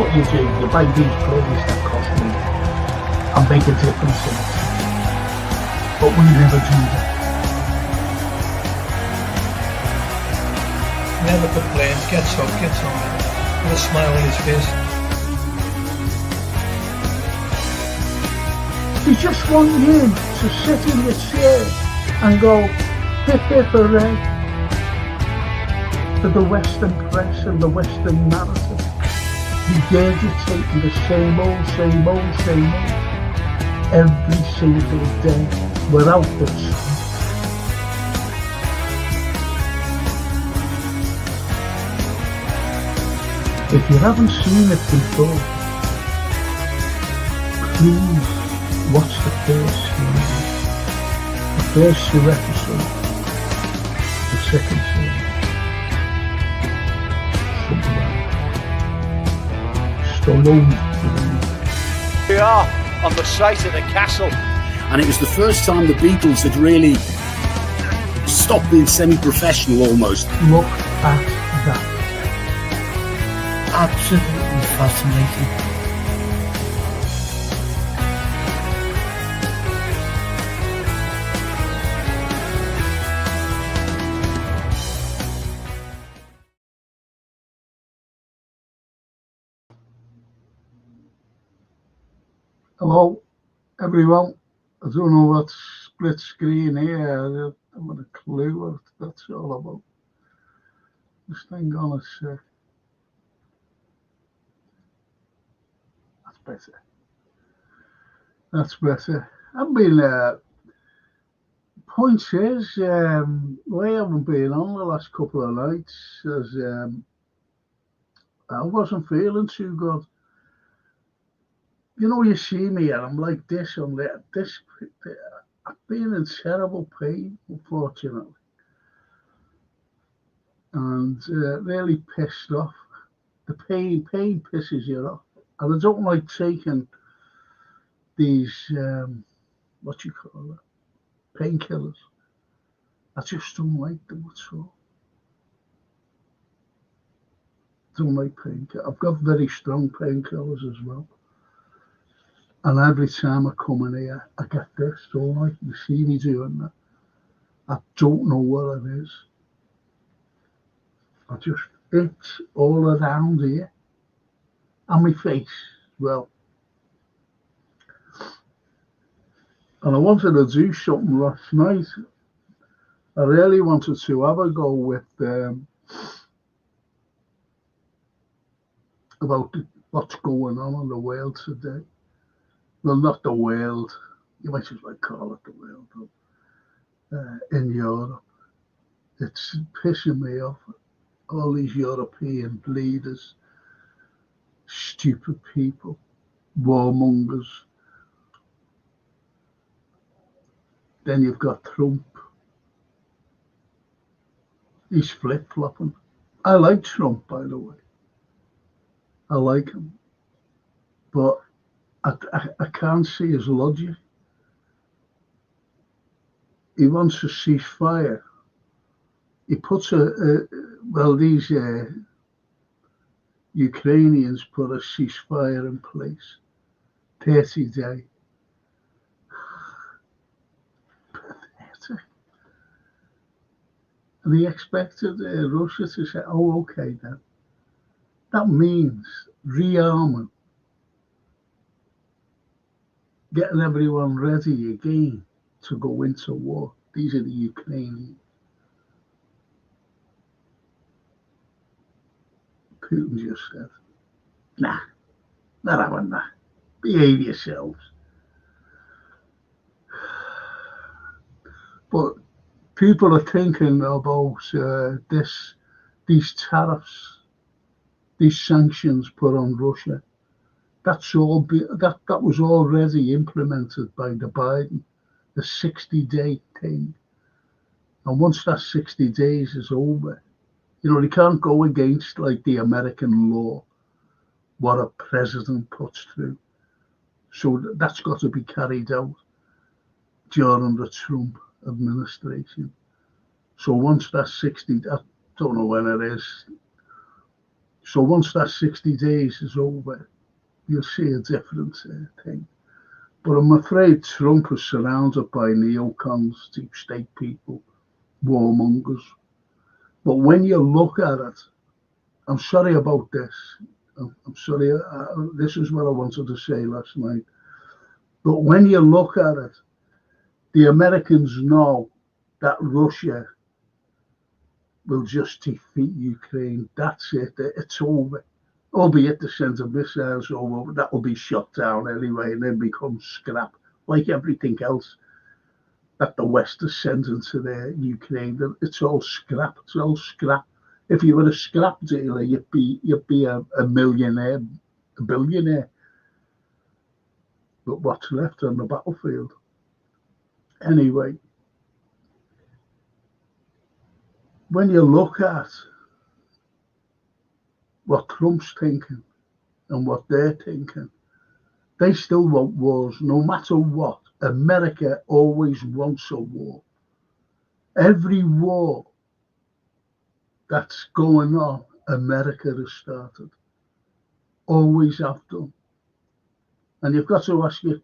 what you do. You buy these planes that cost me and make a difference in it. But we never do that. Never complains, gets up, gets on with a smile on his face. You just want you to sit in your chair and go, hip hip hooray, for the Western press and the Western narrative, regurgitating the same old, every single day, without the truth. If you haven't seen it before, please watch the first few episodes, the second series, something like Stallone. We are on the site of the castle. And it was the first time the Beatles had really stopped being semi-professional almost. Look at that. Absolutely fascinating. Hello, everyone. I don't know what split screen here. I haven't a clue what that's all about. Just hang on a sec. That's better. That's better. I've been. Point is, we haven't been on the last couple of nights as I wasn't feeling too good. You know, you see me and I'm like this, I'm like this. I've been in terrible pain, unfortunately, and really pissed off. The pain pisses you off, and I don't like taking these what you call it, painkillers. I just don't like them at all. Don't like painkillers. I've got very strong painkillers as well. And every time I come in here, I get this, don't I? You see me doing that. I don't know what it is. I just itch all around here. And my face as well. And I wanted to do something last night. I really wanted to have a go with about what's going on in the world today. Well, not the world. You might as well call it the world. In Europe, it's pissing me off. All these European leaders, stupid people, warmongers. Then you've got Trump. He's flip-flopping. I like Trump, by the way. I like him. But I can't see his logic. He wants a ceasefire. He puts these Ukrainians put a ceasefire in place, 30 days. Pathetic. And he expected Russia to say, oh, okay then. That means rearming. Getting everyone ready again to go into war. These are the Ukrainians. Putin just said, nah, not having that. Behave yourselves. But people are thinking about these tariffs, these sanctions put on Russia. That's all. That was already implemented by the Biden, the 60-day thing. And once that 60 days is over, you know, they can't go against like the American law, what a president puts through. So that's got to be carried out during the Trump administration. So once that 60, I don't know when it is, So once that 60 days is over, you'll see a different thing. But I'm afraid Trump is surrounded by neocons, deep state people, warmongers. But when you look at it, I'm sorry about this. I'm sorry, this is what I wanted to say last night. But when you look at it, the Americans know that Russia will just defeat Ukraine. That's it. It's over. Albeit the send of missiles over, that will be shut down anyway and then become scrap, like everything else that the West is sending to the Ukraine. It's all scrap. It's all scrap. If you were a scrap dealer, you'd be a millionaire, a billionaire. But what's left on the battlefield? Anyway, when you look at what Trump's thinking and what they're thinking, they still want wars, no matter what. America always wants a war. Every war that's going on, America has started. Always have done. And you've got to ask you,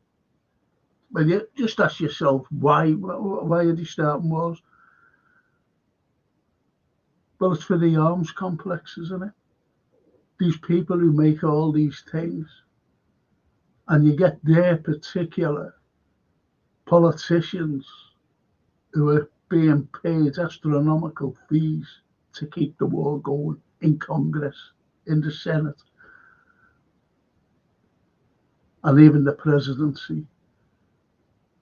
well, you just ask yourself, why are they starting wars? Well, it's for the arms complex, isn't it? These people who make all these things, and you get their particular politicians who are being paid astronomical fees to keep the war going in Congress, in the Senate, and even the presidency.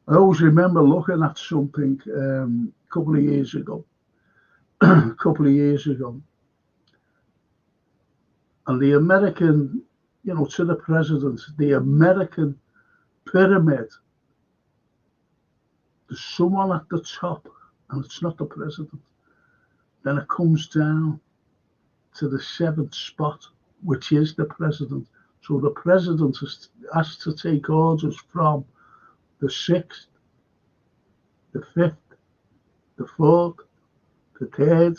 I always remember looking at something a couple of years ago, and the American, to the president, the American pyramid, there's someone at the top, and it's not the president. Then it comes down to the seventh spot, which is the president. So the president has to take orders from the sixth, the fifth, the fourth, the third,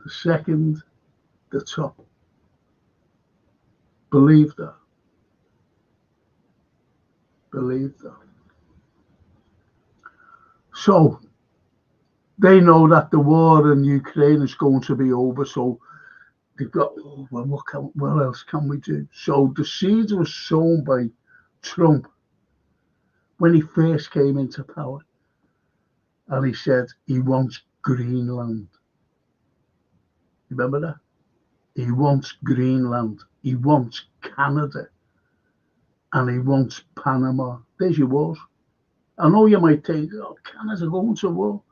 the second, the top. Believe that. Believe that. So they know that the war in Ukraine is going to be over. So they've got, what else can we do? So the seeds were sown by Trump when he first came into power. And he said he wants Greenland. Remember that? He wants Greenland. He wants Canada. And he wants Panama. There's your wars. I know you might think, Canada's going to war.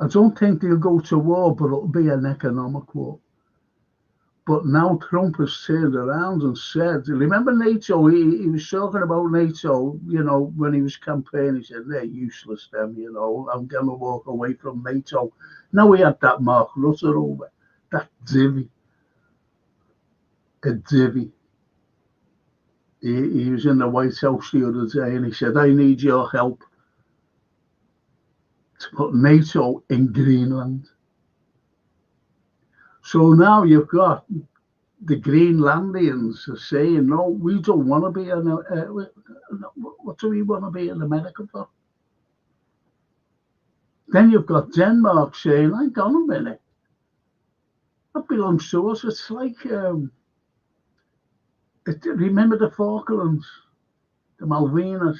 I don't think they'll go to war, but it'll be an economic war. But now Trump has turned around and said, remember NATO? He was talking about NATO, when he was campaigning. He said, they're useless, them, I'm going to walk away from NATO. Now we had that Mark Rutte over, that divvy. A divvy. He was in the White House the other day and he said, I need your help to put NATO in Greenland. So now you've got the Greenlandians are saying, no, we don't want to be in, what do we want to be in America for? Then you've got Denmark saying, hang on a minute, that belongs to us. It's like, remember the Falklands, the Malvinas,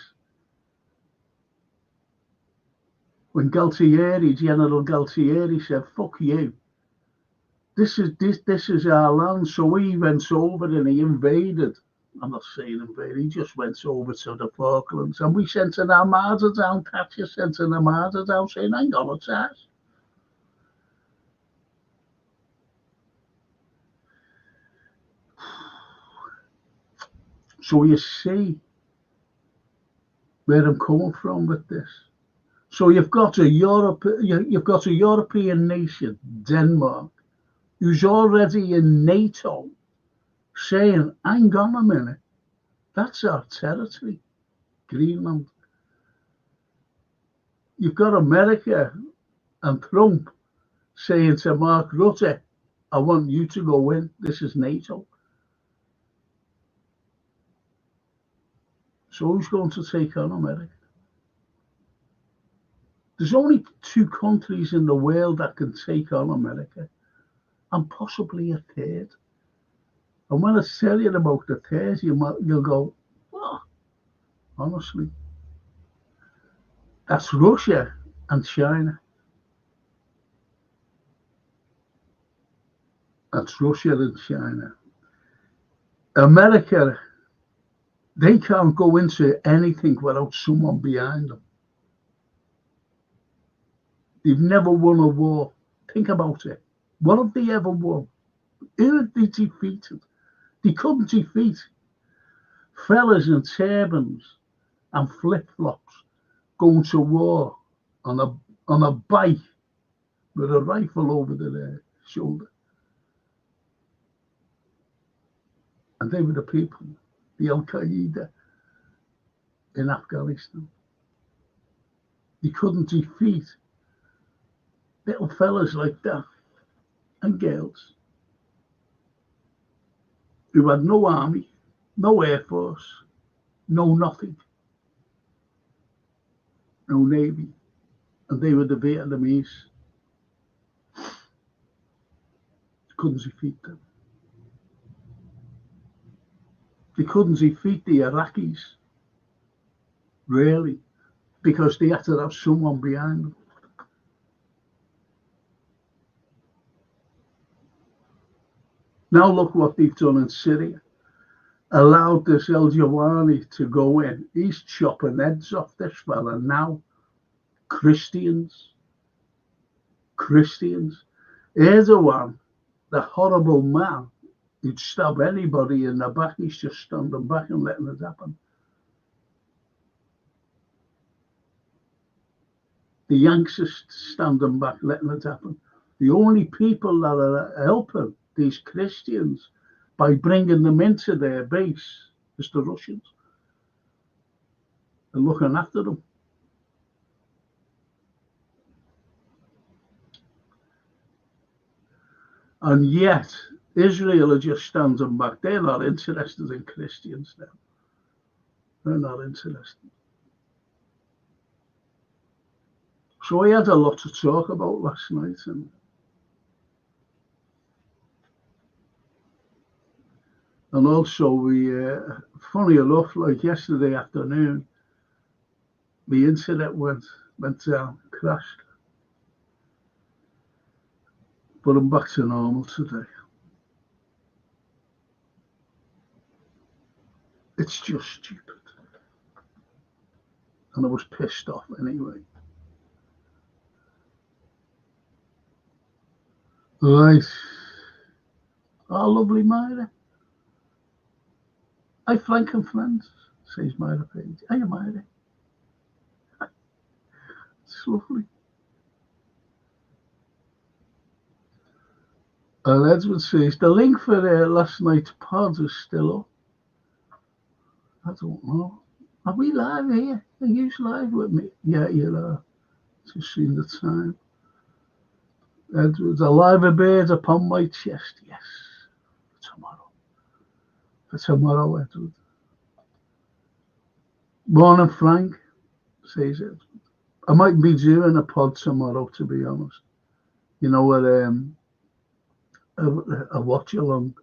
when General Galtieri said, fuck you. This is our land. So he went over and he invaded. I'm not saying invade, he just went over to the Falklands. And we sent an armada down, Thatcher sent an armada down saying, hang on, it's ours. So you see where I'm coming from with this. So you've got a European nation, Denmark, who's already in NATO, saying, hang on a minute, that's our territory, Greenland. You've got America and Trump saying to Mark Rutte, I want you to go in. This is NATO. So who's going to take on America? There's only two countries in the world that can take on America, and possibly a third. And when I tell you about the third, you'll go, what? Honestly. That's Russia and China. That's Russia and China. America, they can't go into anything without someone behind them. They've never won a war. Think about it. What have they ever won? Who have they defeated? They couldn't defeat fellas in turbans and flip-flops going to war on a bike with a rifle over their shoulder. And they were the people, the Al-Qaeda in Afghanistan. They couldn't defeat little fellas like that and girls who had no army, no air force, no nothing, no navy, and they were the Vietnamese. Couldn't defeat them. They couldn't defeat the Iraqis, really, because they had to have someone behind them. Now look what they've done in Syria. Allowed this El Jawani to go in. He's chopping heads off this fella now. Christians. Erdogan, the horrible man who'd stab anybody in the back, he's just standing back and letting it happen. The Yanks are standing back, letting it happen. The only people that are helping these Christians by bringing them into their base is the Russians. They're looking after them. And yet, Israel are just standing back. They're not interested in Christians now. They're not interested. So we had a lot to talk about last night. And also, we, funny enough, like yesterday afternoon, the internet went down, crashed. But I'm back to normal today. It's just stupid. And I was pissed off anyway. Right. Oh, lovely Myra. Hi, Frank and friends, says Myra Page. Hiya, Myra. It's lovely. And Edward says, the link for last night's pod is still up. I don't know. Are we live here? Are you live with me? Yeah, you are. Just seen the time. Edward's a live bird upon my chest. Yes. For tomorrow. For tomorrow, Edward. Morning, Frank, says Edward. I might be doing a pod tomorrow, to be honest. You know what? A watch along.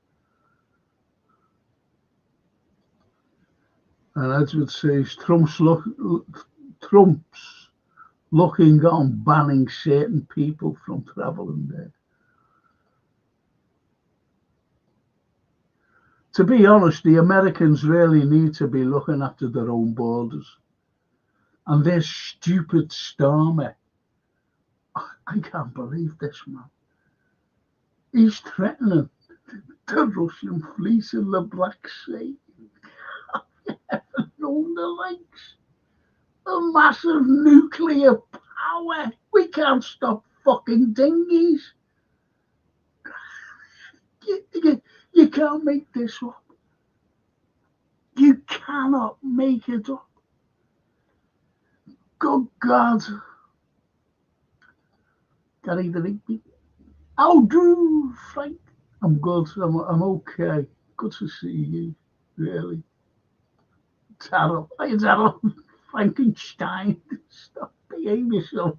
And Edward says Trump's looking on banning certain people from travelling there. To be honest, the Americans really need to be looking after their own borders. And their stupid Starmer, I can't believe this, man. He's threatening the Russian fleet in the Black Sea. Have you ever known the likes? A massive nuclear power. We can't stop fucking dinghies. You can't make this up. You cannot make it up. Good God. Gary the Rigby. How do, Frank? I'm good. I'm okay. Good to see you. Really. Terrible. Hey, terrible. Frankenstein. Stop behaving yourself.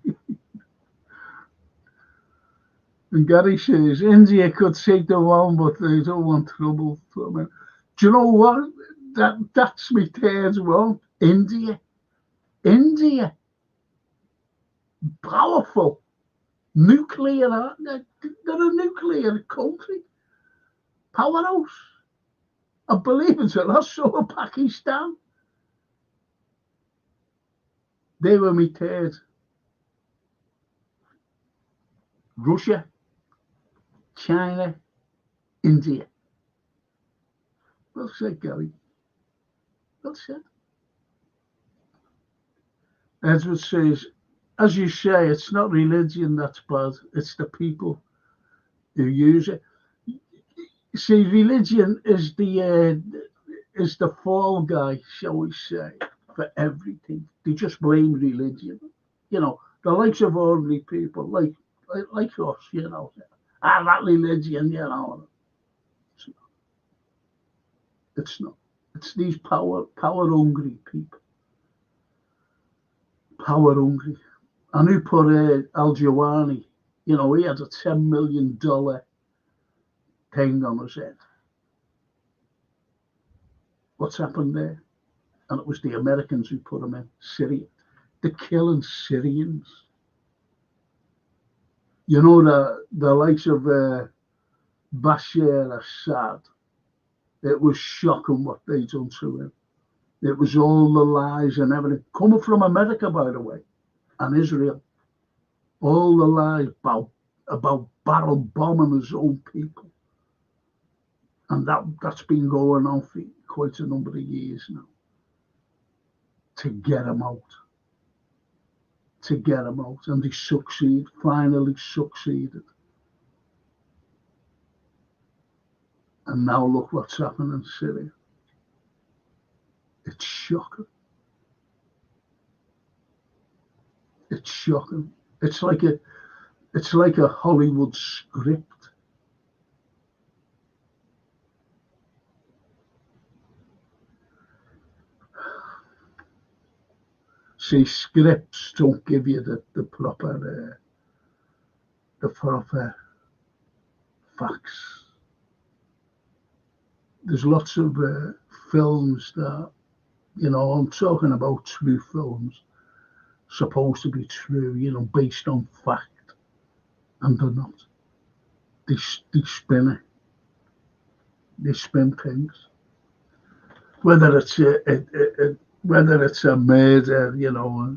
And Gary says India could take them on, but they don't want trouble from it. Do you know what? That's my third one. India. India. Powerful. Nuclear. They're a nuclear country. Powerhouse. I believe it or not, so are Pakistan. They were my third. Russia, China, India. Well said, Gary. Well said. Edward says, as you say, it's not religion that's bad, it's the people who use it. See, religion is the fall guy, shall we say, for everything. They just blame religion. You know, the likes of ordinary people, like us, you know. That religion, you know. It's not. It's these power hungry people. Power hungry. And who put Al Jawani, you know, he had a $10 million thing on his head. What's happened there? And it was the Americans who put him in Syria. They're killing Syrians. You know, the likes of Bashar Assad, it was shocking what they done to him. It was all the lies and everything. Coming from America, by the way, and Israel. All the lies about barrel bombing his own people. And that's been going on for quite a number of years now. To get him out. And they finally succeeded. And now look what's happening in Syria. It's shocking. It's shocking. It's like a Hollywood script. See, scripts don't give you the proper facts. There's lots of films that, you know, I'm talking about true films, supposed to be true, you know, based on fact, and they're not. They spin it. They spin things. Whether it's a murder, you know,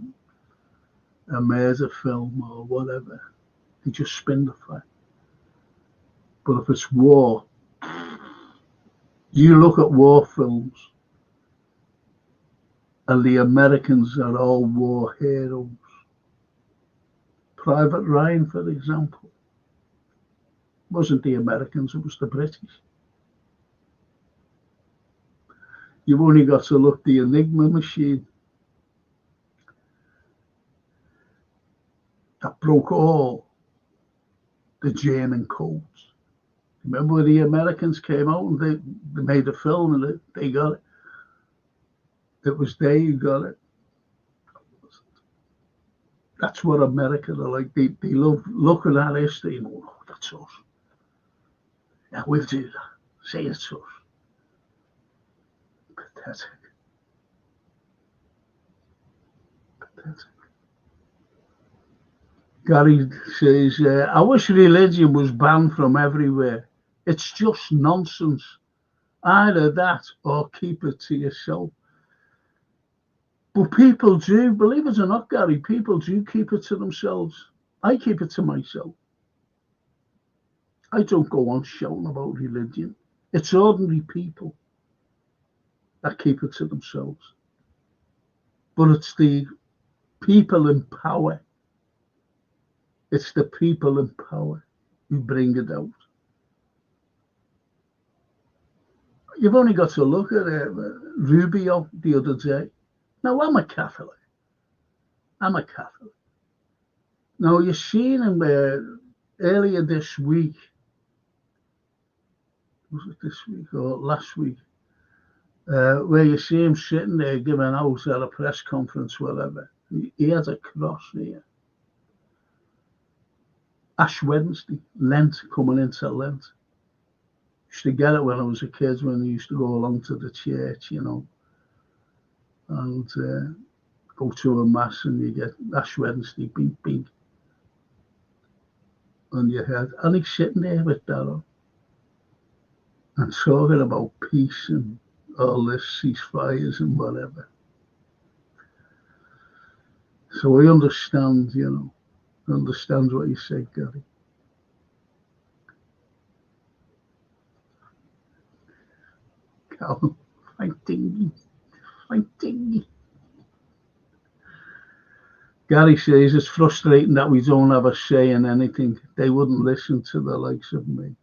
a murder film or whatever, they just spin the fact. But if it's war, you look at war films, and the Americans are all war heroes. Private Ryan, for example, wasn't the Americans, it was the British. You've only got to look the Enigma machine that broke all the German codes. Remember when the Americans came out and they made a film and they got it? It was they who got it. That's what America are like. They love looking at history and oh, that's us. Yeah, we'll do that. Say it's us. Pathetic. Gary says, I wish religion was banned from everywhere. It's just nonsense. Either that or keep it to yourself. But people do, believe it or not, Gary, people do keep it to themselves. I keep it to myself. I don't go on shouting about religion. It's ordinary people that keep it to themselves. But it's the people in power. It's the people in power who bring it out. You've only got to look at Rubio the other day. Now, I'm a Catholic. Now, you've seen him earlier this week, was it this week or last week, where you see him sitting there giving out at a press conference, whatever. He has a cross here. Ash Wednesday, Lent, coming into Lent. Used to get it when I was a kid, when I used to go along to the church, and go to a mass, and you get Ash Wednesday, bing, bing, on your head. And he's sitting there with that on and talking about peace and all this, ceasefires and whatever. So I understand, understands what you said, Gary. Callum, fighting. Gary says it's frustrating that we don't have a say in anything. They wouldn't listen to the likes of me.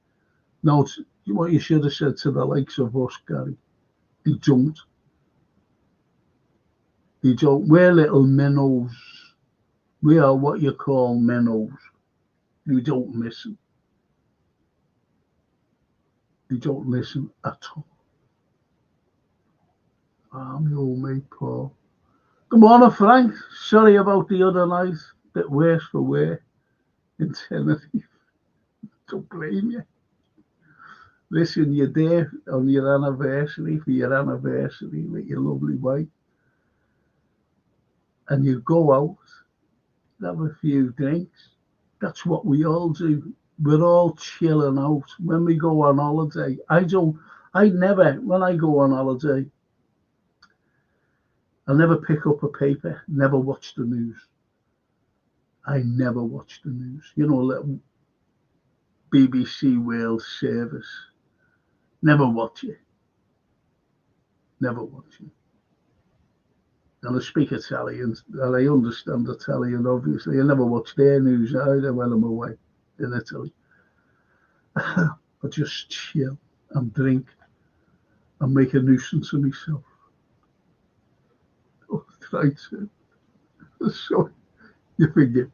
No, it's what you should have said to the likes of us, Gary. They don't. They don't. We're little minnows. We are what you call minnows. We don't listen. They don't listen at all. I'm your old mate, Paul. Good morning, Frank. Sorry about the other night. Bit worse for wear in Tenerife. Don't blame you. Listen, you're there on your anniversary, for your anniversary with your lovely wife. And you go out, have a few drinks. That's what we all do. We're all chilling out. When we go on holiday, when I go on holiday, I never pick up a paper, never watch the news. I never watch the news. Little BBC World Service. Never watch it. Never watch it. And I speak Italian, and I understand Italian, obviously. I never watch their news either when I'm away in Italy. I just chill and drink and make a nuisance of myself. Oh, try to. So, you forget.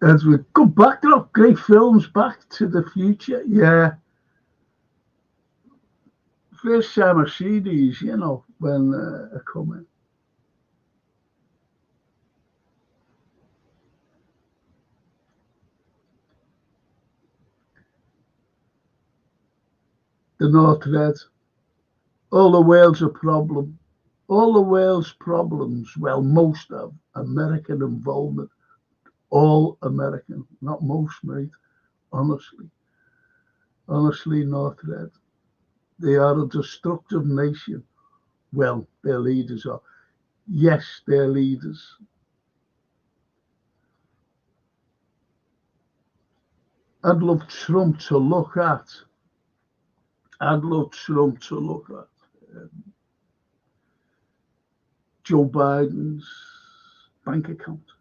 As we go back to great films, Back to the Future, yeah. First time I see these, when I come in. The North Red. All the world's a problem. All the world's problems, well, most of American involvement. All American, not most, mate. Honestly, North Red. They are a destructive nation. Well, their leaders are. Yes, their leaders. I'd love Trump to look at. Joe Biden's bank account.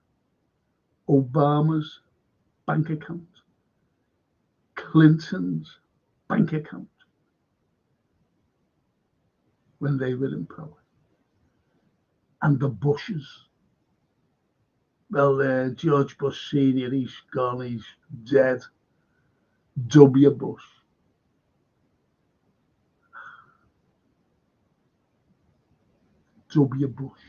Obama's bank account. Clinton's bank account. When they were in power. And the Bushes. Well, George Bush Sr., he's gone, he's dead. W. Bush. W. Bush.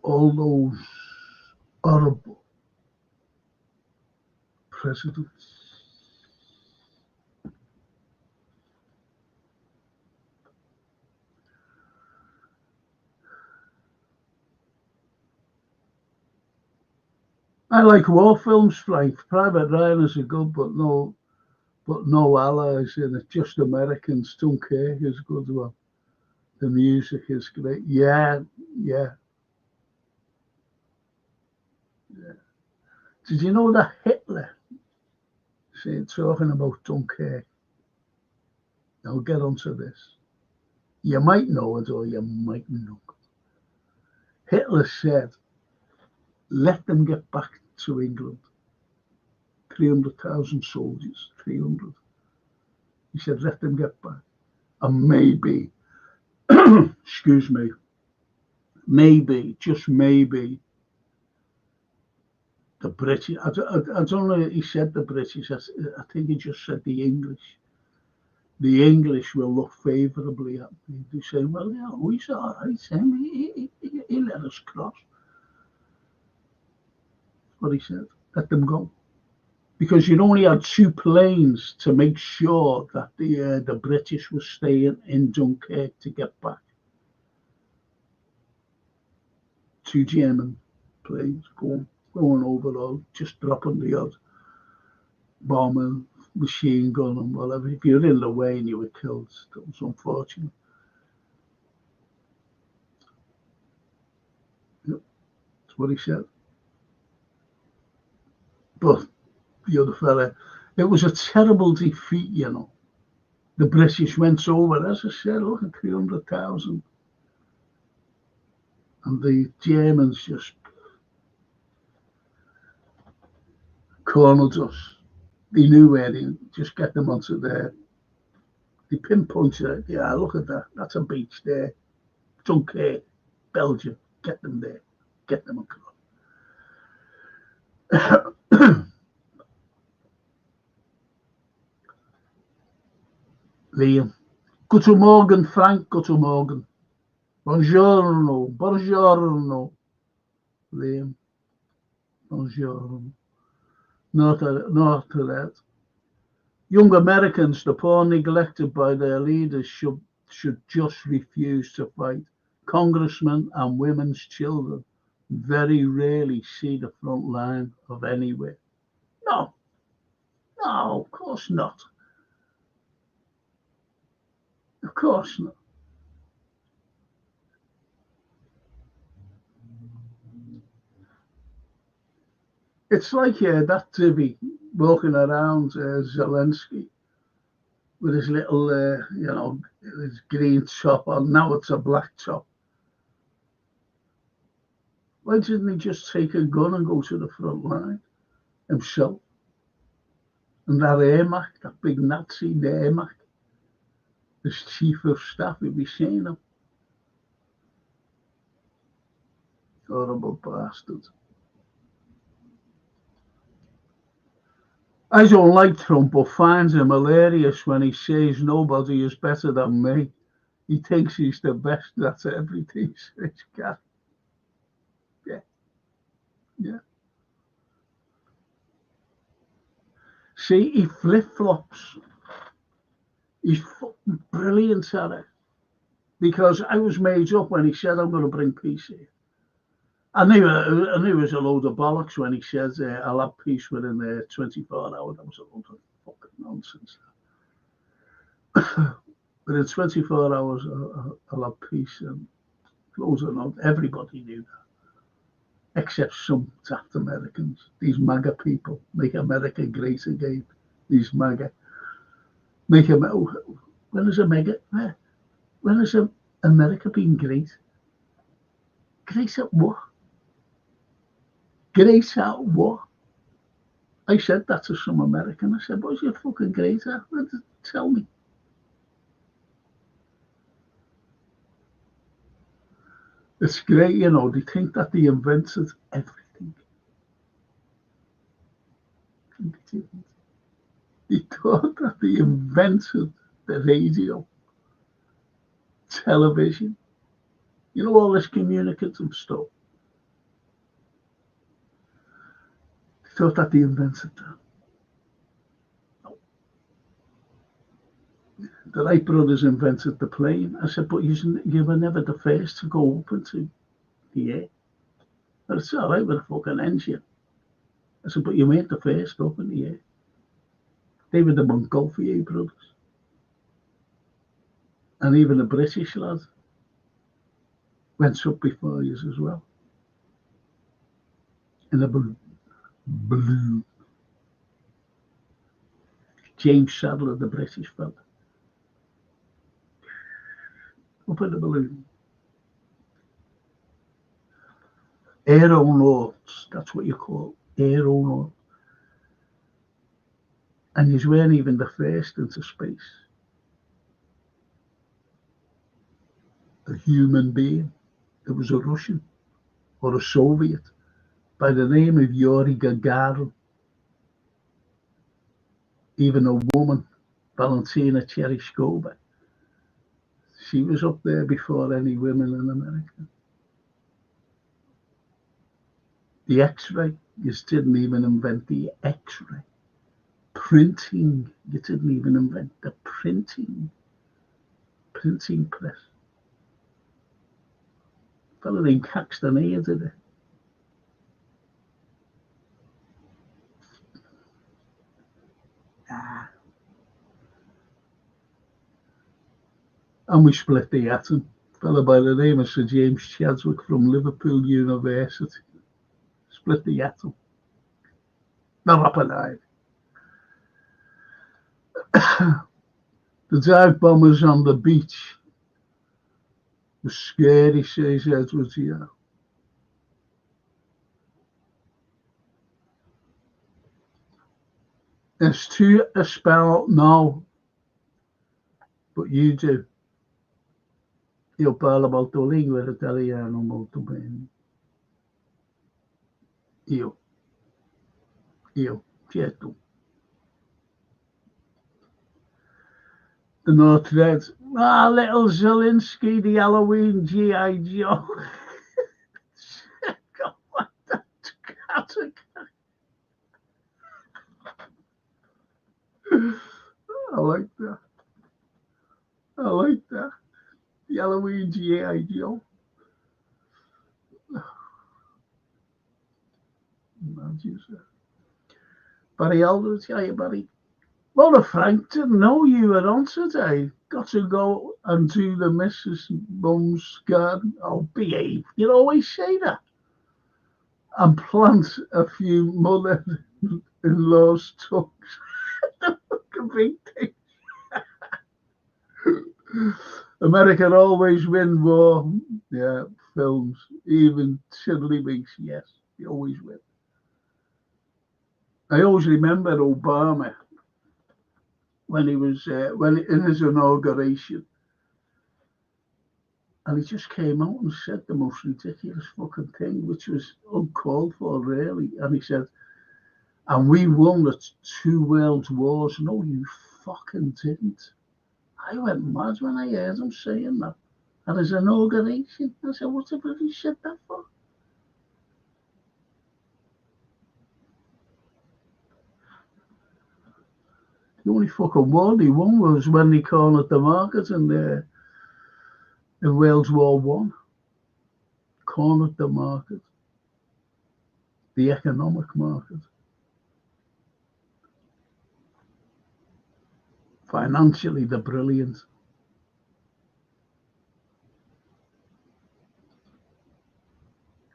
All those horrible presidents. I like war films, Frank. Private Ryan is a good, but no allies in it. Just Americans. Dunkirk is a good one. The music is great. Yeah. Did you know that Hitler, talking about Dunkirk, I'll get onto this. You might know it or you might not. Hitler said, let them get back to England. 300,000 soldiers, 300. He said, let them get back. And maybe, excuse me, maybe, just maybe, the British, I don't know if he said the British, I think he just said the English. The English will look favourably at me. They say, well, yeah, he's all right, Sam. He let us cross. That's what he said. Let them go. Because you only had 2 planes to make sure that the British were staying in Dunkirk to get back. 2 German planes going over, or just dropping the odd bomb, machine gun, and whatever. If you're in the way and you were killed, that was unfortunate. Yep, that's what he said. But the other fella, it was a terrible defeat, you know. The British went over, as I said, look at 300,000. And the Germans just cornered us. They knew where they just get them onto there. They pinpointed it. Yeah, look at that. That's a beach there. Dunkirk, Belgium. Get them there. Get them across. Liam. Guten Morgen, Frank. Guten Morgen. Buongiorno. Buongiorno. Liam. Buongiorno. Not that. Young Americans, the poor neglected by their leaders, should just refuse to fight. Congressmen and women's children very rarely see the front line of anywhere. No, of course not. Of course not. It's like that Tibi walking around Zelensky with his little, his green top on. Now it's a black top. Why didn't he just take a gun and go to the front line himself? And that Ermac, that big Nazi, the Ermac, his chief of staff, he'd be saying him. Horrible bastard. I don't like Trump, but finds him hilarious when he says nobody is better than me. He thinks he's the best at everything. It's cat. Yeah. See, he flip-flops. He's fucking brilliant at it. Because I was made up when he said, I'm going to bring peace here. I knew it was a load of bollocks when he said, I'll have peace within 24 hours. That was a load of fucking nonsense. Within 24 hours, I'll have peace. And loads of nonsense. Everybody knew that. Except some daft Americans. These MAGA people. Make America great again. These MAGA. Make America. When has America been great? Great at what? Great at what? I said that to some American. I said, what's your fucking great at? Tell me. It's great, you know, they think that they invented everything. They thought that they invented the radio, television, you know, all this communicative stuff. They thought that they invented that. No. The Wright brothers invented the plane. I said, but you were never the first to go up into the air. But it's all right with a fucking engine. I said, but you weren't the first up in the air. They were the Montgolfier brothers. And even the British lad went up before you as well. In a balloon. James Sadler, the British fella. Up in the balloon. Aeronauts, that's what you call aeronauts. And you weren't even the first into space. A human being. It was a Russian or a Soviet by the name of Yuri Gagarin. Even a woman, Valentina Tereshkova, she was up there before any women in America. The X-ray, you didn't even invent the X-ray. Printing, you didn't even invent the printing press. Fellow named Caxton did it. And we split the atom. A fellow by the name of Sir James Chadwick from Liverpool University. Split the atom. Not up and eye. The dive bombers on the beach was scary, says Edward here. It's too a spell now, but you do. Io parlo molto lingue italiano molto bene. Io, certo. The North Red. Little Zelensky, the Halloween G.I. Joe. God, what that category. I like that. The Halloween G.I. Joe. Barry Aldridge, hiya, Barry. Well, Frank, didn't know you were on today. Got to go and do the Mrs. Mum's garden. Oh, behave. You always say that. And plant a few mother-in-law's tucks. The fucking big thing. America always win war. Yeah, films. Even Tiddlywinks, yes. They always win. I always remember Obama when he was in his inauguration, and he just came out and said the most ridiculous fucking thing, which was uncalled for, really. And he said, "And we won the 2 world wars." No, you fucking didn't. I went mad when I heard him saying that at his inauguration. I said, "What the fuck he said that for?" The only fucking war he won was when they cornered the market in World War One. Cornered the market, the economic market. Financially, they're brilliant.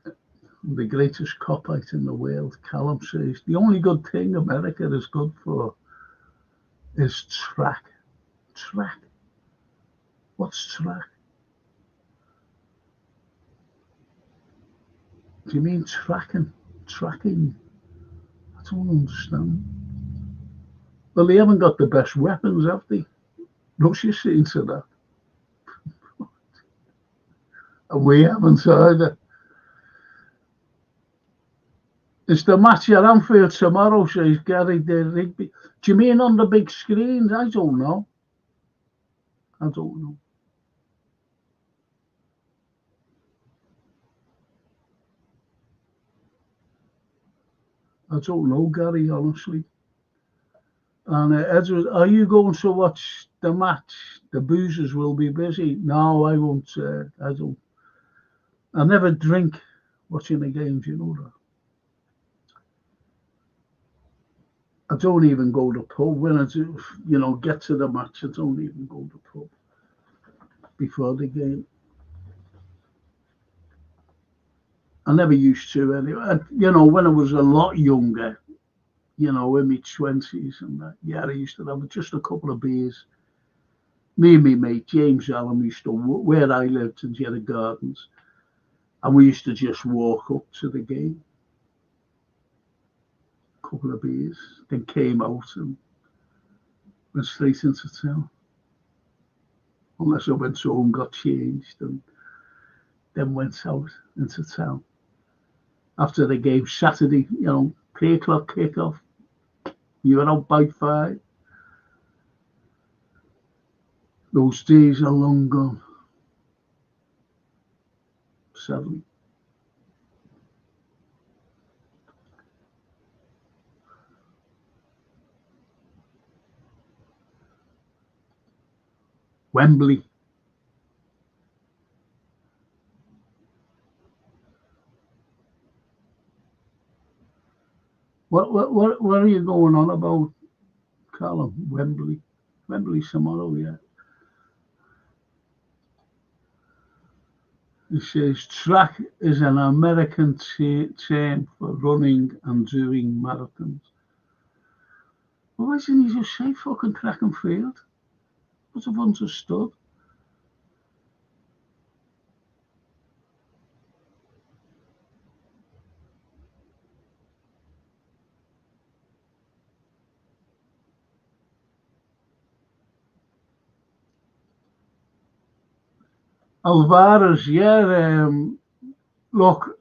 The greatest copite in the world, Callum says, the only good thing America is good for is track. Track? What's track? Do you mean tracking? Tracking? I don't understand. Well, they haven't got the best weapons, have they? Russia's seen to that. And we haven't either. It's the match at Anfield tomorrow, says Gary the Rigby. Do you mean on the big screens? I don't know. I don't know. I don't know, Gary, honestly. And Edward, are you going to watch the match? The boozers will be busy. No, I won't. I don't. I never drink watching the games, you know that. I don't even go to the pub when I do, get to the match. I don't even go to the pub before the game. I never used to anyway. When I was a lot younger, in my 20s and that, yeah, I used to have just a couple of beers. Me and my mate, James Allen, used to, where I lived in Jeddah Gardens, and we used to just walk up to the game. Couple of beers, then came out and went straight into town. Unless I went home, got changed, and then went out into town after the game Saturday, 3 o'clock kickoff. You were out by 5. Those days are long gone, sadly. Wembley. What are you going on about, Callum? Wembley. Wembley tomorrow, yeah. It says track is an American term for running and doing marathons. Well, why didn't he just say fucking track and field? Would have understood. Alvarez, yeah. Look,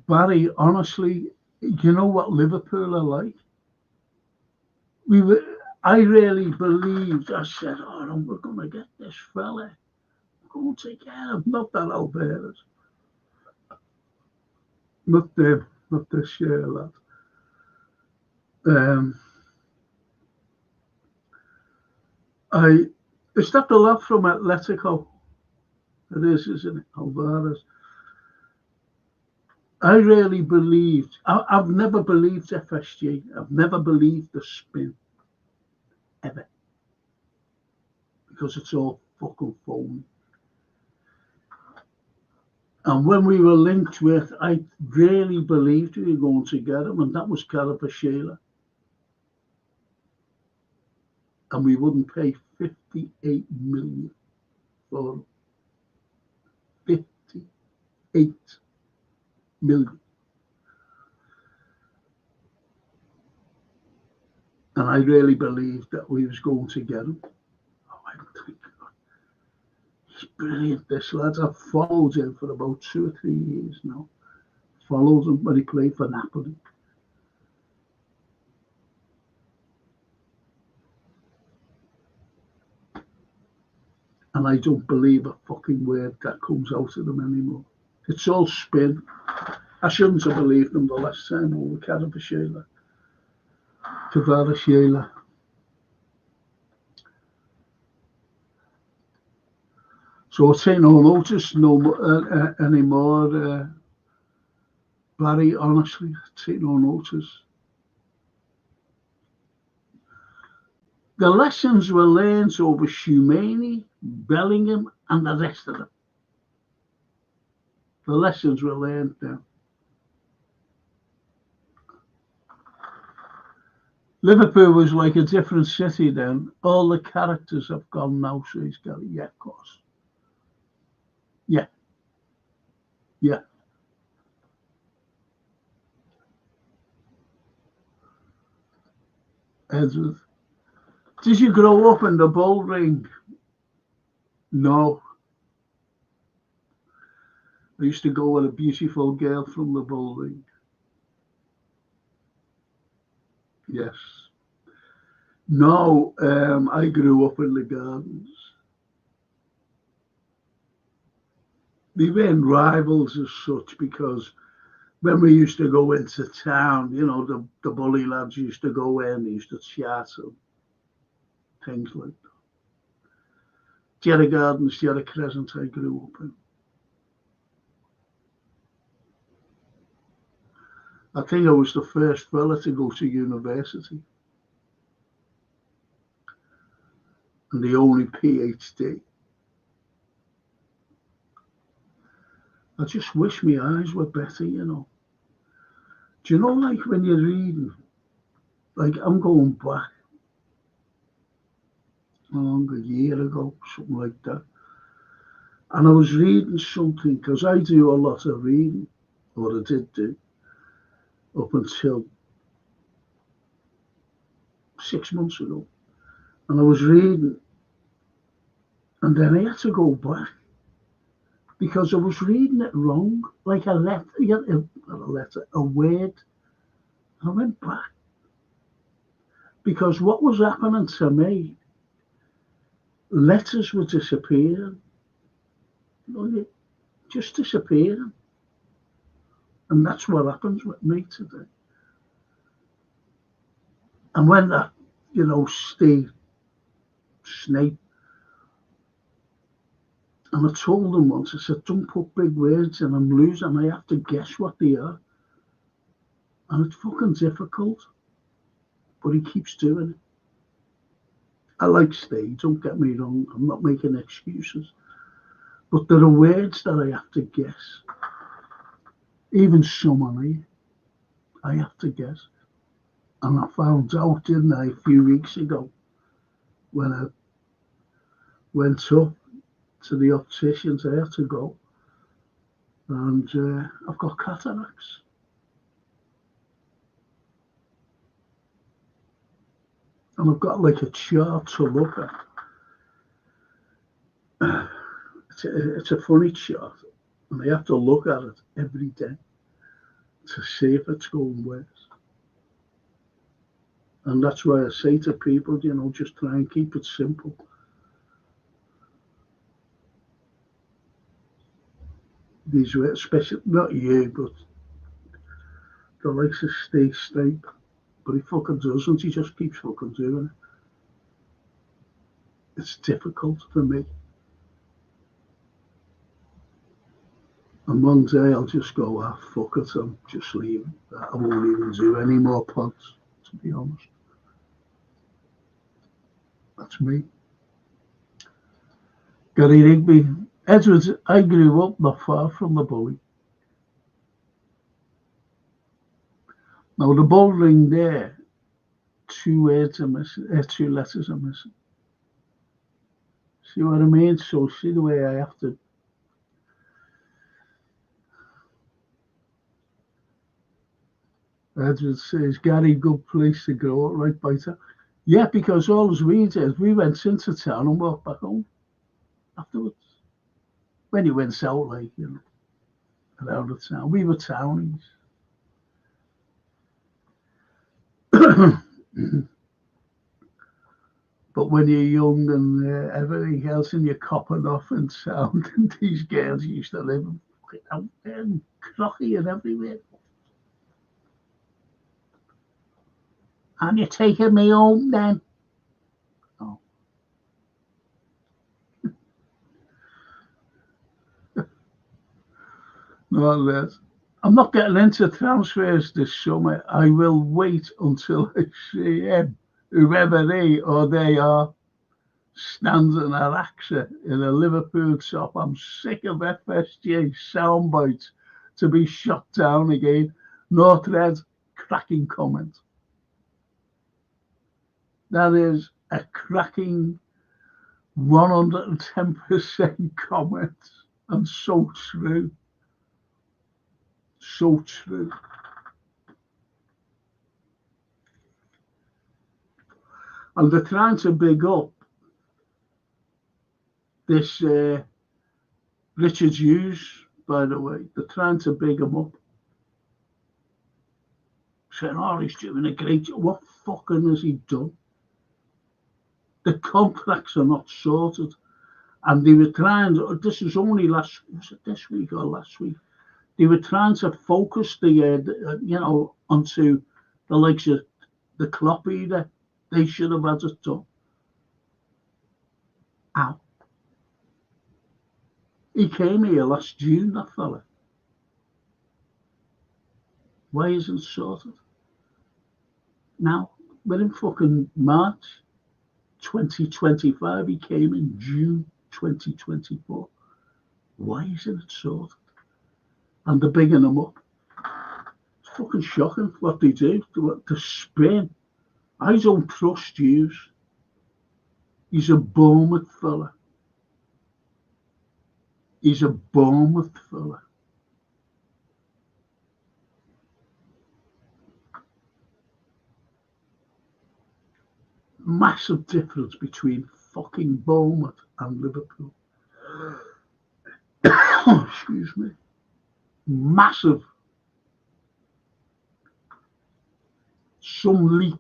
Barry, honestly, you know what Liverpool are like? I really believed, I said, oh, no, we're going to get this fella. We're going to take care of, not that Alvarez. Not them, not this year, lad. Is that the lad from Atletico? It is, isn't it? Alvarez. I really believed, I've never believed FSG. I've never believed the spin. Ever. Because it's all fucking phony. And when we were linked with, I really believed we were going to get him, and that was Carabashela. And we wouldn't pay 58 million for him. 58 million. And I really believed that we was going to get him. Oh, I think he's brilliant, this lad. I've followed him for about 2 or 3 years now. Followed him when he played for Napoli. And I don't believe a fucking word that comes out of them anymore. It's all spin. I shouldn't have believed them the last time over Carabashela. Kvaratskhelia. So I'll take no notice anymore, Barry, honestly. Take no notice. The lessons were learned over Shumani, Bellingham, and the rest of them. The lessons were learned now. Liverpool was like a different city then. All the characters have gone now, so he's got it. Yeah, of course. Yeah. Yeah. Edward. Did you grow up in the bull ring? No. I used to go with a beautiful girl from the bull ring. Yes. No, I grew up in the gardens. We weren't rivals as such because when we used to go into town, the bully lads used to go in, they used to chat and things like that. Jerry Gardens, Jerry Crescent, I grew up in. I think I was the first fella to go to university. And the only PhD. I just wish my eyes were better, Do you know, like when you're reading, like I'm going back a year ago, something like that. And I was reading something, because I do a lot of reading, or I did do, up until 6 months ago. And I was reading, and then I had to go back because I was reading it wrong, like a letter, yeah, a word. I went back because what was happening to me, letters were disappearing, just disappearing, and that's what happens with me today. And when that, Steve Snape, and I told him once, I said, don't put big words in, I'm losing, I have to guess what they are. And it's fucking difficult, but he keeps doing it. I like Steve, don't get me wrong, I'm not making excuses. But there are words that I have to guess. Even Summerlee, I have to guess. And I found out, didn't I, a few weeks ago, when I went up to the opticians, I had to go, and I've got cataracts. And I've got like a chart to look at. It's a funny chart, and I have to look at it every day to see if it's going worse. And that's why I say to people, just try and keep it simple. These were especially, not you, but the likes of Steve Snape. But he fucking doesn't, he just keeps fucking doing it. It's difficult for me. And one day I'll just go, fuck it, I'm just leaving. I won't even do any more pods, to be honest. That's me. Gary Rigby. Edwards, I grew up not far from the Bully. Now the bull-ring there, 2 words are missing, 2 letters are missing. See what I mean? So see the way I have to. Edward says, Gary, good place to grow up, right by town. Yeah, because all we did, we went into town and walked back home afterwards. When you went out, like, around the town. We were townies. But when you're young and everything else, and you're copping off in town, and these girls used to live out there and crocky and everywhere. And you're taking me home then? Oh. No, that's. I'm not getting into transfers this summer. I will wait until I see him, whoever he or they are, stands in an AXA in a Liverpool shop. I'm sick of FSG soundbites to be shut down again. Northred, cracking comment. That is a cracking 110% comment, and so true. So true. And they're trying to big up this Richard Hughes, by the way. They're trying to big him up. Saying, oh, he's doing a great job. What fucking has he done? The contracts are not sorted. And they were trying, this was only was it this week or last week? They were trying to focus onto the likes of the Klopp either. They should have had it done. Ow. He came here last June, that fella. Why isn't it sorted? Now, we're in fucking March 2025. He came in June 2024. Why isn't it sorted? And they're bigging him up. It's fucking shocking what they do. The spin. I don't trust Hughes. He's a Bournemouth fella. He's a Bournemouth fella. Massive difference between fucking Bournemouth and Liverpool. excuse me, massive, some leap.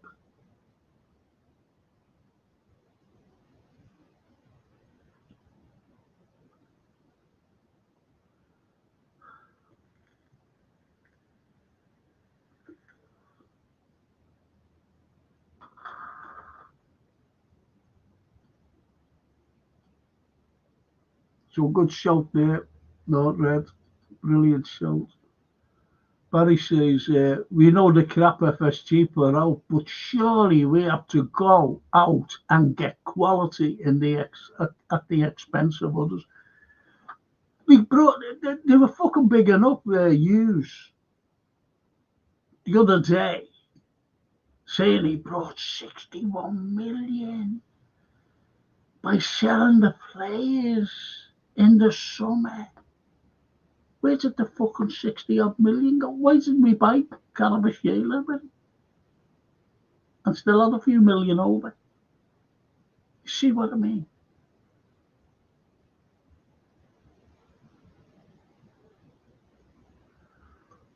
So good shout there, Lord Red. Brilliant shout. Barry says, we know the crap FSG put out, but surely we have to go out and get quality in at the expense of others. They were fucking bigging up their use the other day, saying he brought 61 million by selling the players in the summer. Where did the fucking 60 odd million go? Why didn't we buy Carabashela with it? And still had a few million over. You see what I mean?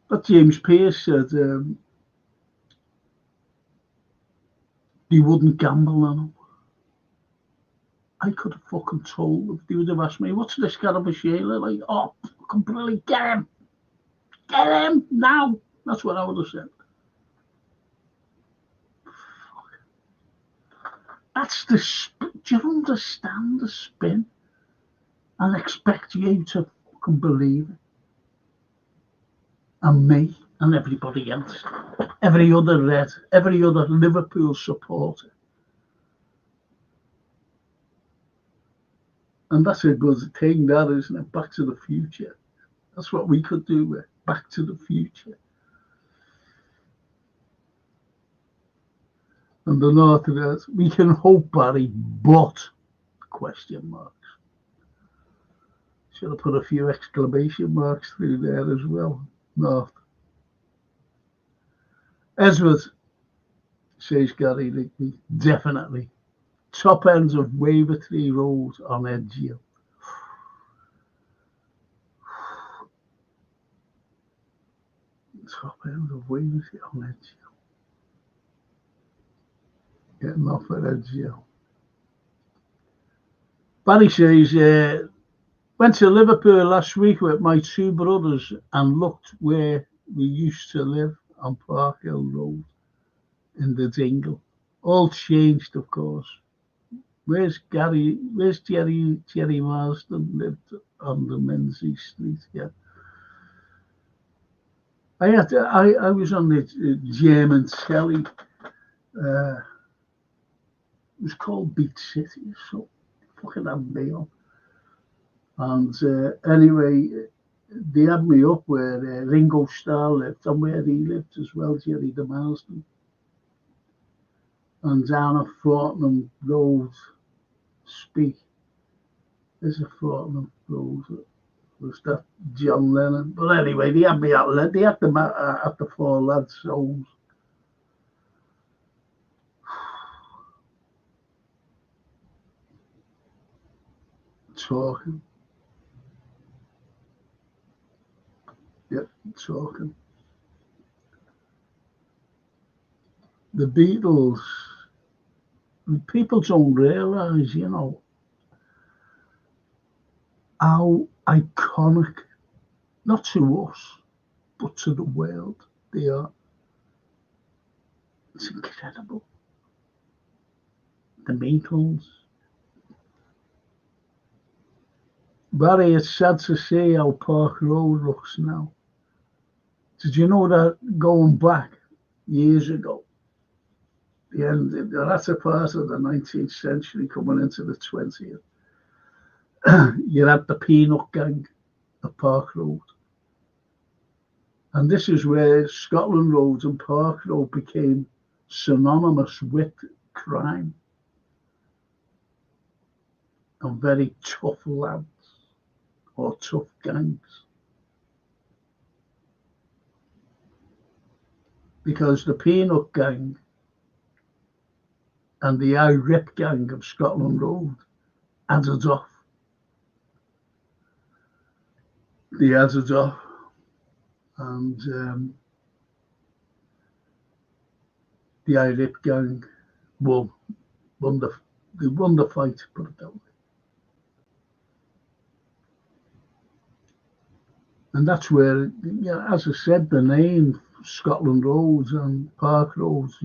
But James Pearce said he wouldn't gamble on him. I could have fucking told if they would have asked me, what's this Carabashela? Like, oh, fucking brilliant, get him! Get him now! That's what I would have said. That's the do you understand the spin? And expect you to fucking believe it. And me and everybody else. Every other Red, every other Liverpool supporter. And that's a good thing, that, isn't it? Back to the future. That's what we could do with Back to the Future. And the North of that, we can hope, Barry, but question marks. Should have put a few exclamation marks through there as well. North. Edward, says Gary Rigby, definitely. Top ends of Wavertree Road on Edgeo. Top ends of Wavertree on Edgeo. Getting off at Edgeo. Barry says, went to Liverpool last week with my two brothers and looked where we used to live on Park Hill Road in the Dingle. All changed, of course. Where's Jerry Marsden lived on the Menzies Street, yeah. I was on the German telly. It was called Beat City, so fucking had me on. And anyway, they had me up where Ringo Starr lived and where he lived as well, Jerry de Marsden. And down at Fortnum Road, Speak. There's a Fortnum Road. Was that John Lennon? But anyway, they had me at they had them at the Four Lads homes. Talking. Yep, talking. The Beatles, people don't realise, you know, how iconic, not to us, but to the world, they are. It's incredible. The Beatles. Barry, it's sad to see how Park Road looks now. Did you know that going back years ago, the latter part of the 19th century coming into the 20th, you had the Peanut Gang at Park Road. And this is where Scotland Road and Park Road became synonymous with crime and very tough lads or tough gangs. Because the Peanut Gang and the I-Rip Gang of Scotland Road added off. the editor, and the Irip gang won the fight, put it that way. And that's where, as I said, the name Scotland Roads and Park Roads,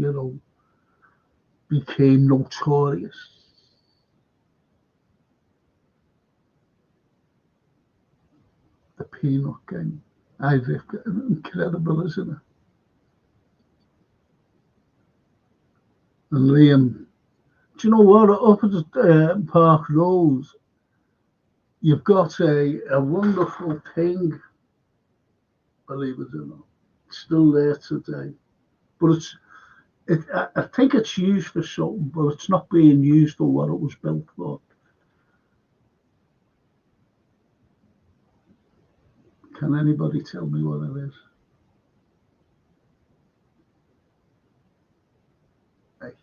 became notorious. The Peanut Gang. Incredible, isn't it? And Liam, do you know what? Up at Park Road, you've got a wonderful thing, believe it or not. It's still there today. But I think it's used for something, but it's not being used for what it was built for. Can anybody tell me what it is? Hey.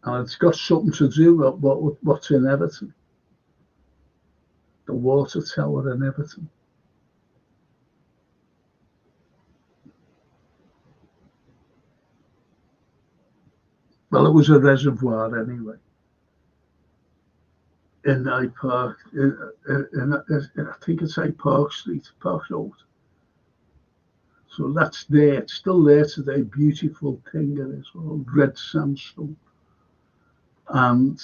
And it's got something to do with what's in Everton. The water tower in Everton. Well, it was a reservoir anyway. In Hyde Park, I think it's Hyde Park Street, Park Road. So that's there. It's still there today. Beautiful thing it is, all red sandstone. And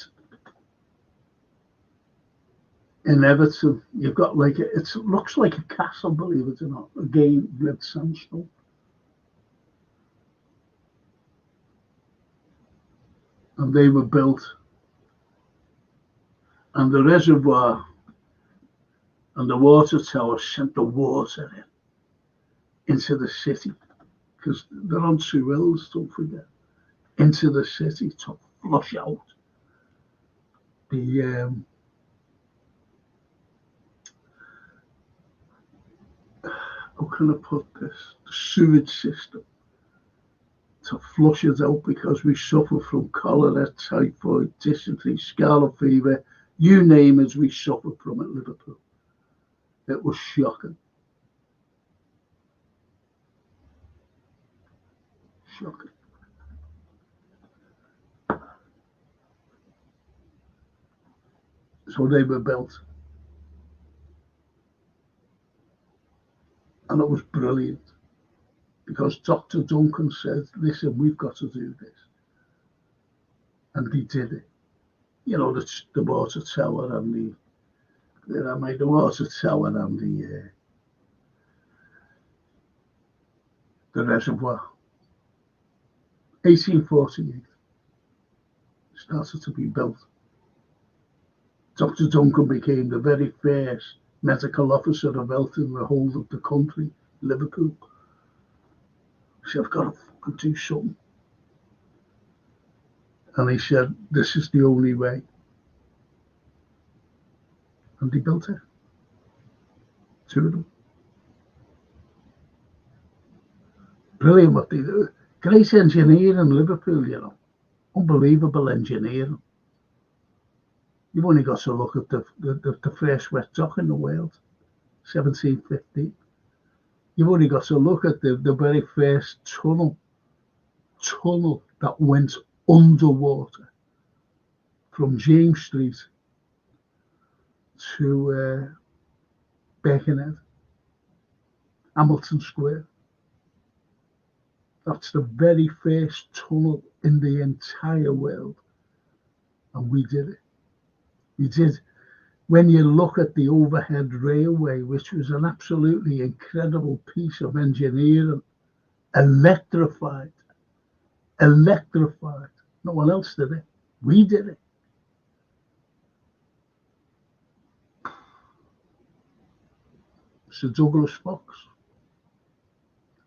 in Everton, you've got it looks like a castle, believe it or not. Again, red sandstone. And they were built. And the reservoir and the water tower sent the water into the city, because they're on two hills, don't forget, into the city to flush out the how can I put this? The sewage system, to flush it out, because we suffer from cholera, typhoid, dysentery, scarlet fever, you name it, we suffer from it, Liverpool. It was shocking. Shocking. So they were built. And it was brilliant, because Dr. Duncan said, listen, we've got to do this. And they did it. The water tower and the water tower and the reservoir. 1848 started to be built. Dr. Duncan became the very first medical officer of health in the whole of the country, Liverpool. So I've got to do something. And he said, this is the only way. And they built it. Two of them. Brilliant what they do. Great engineering in Liverpool, Unbelievable engineering. You've only got to look at the first wet dock in the world, 1750. You've only got to look at the very first tunnel that went underwater from James Street to Birkenhead, Hamilton Square. That's the very first tunnel in the entire world. And we did it. We did. When you look at the overhead railway, which was an absolutely incredible piece of engineering, electrified. No one else did it. We did it. Sir Douglas Fox,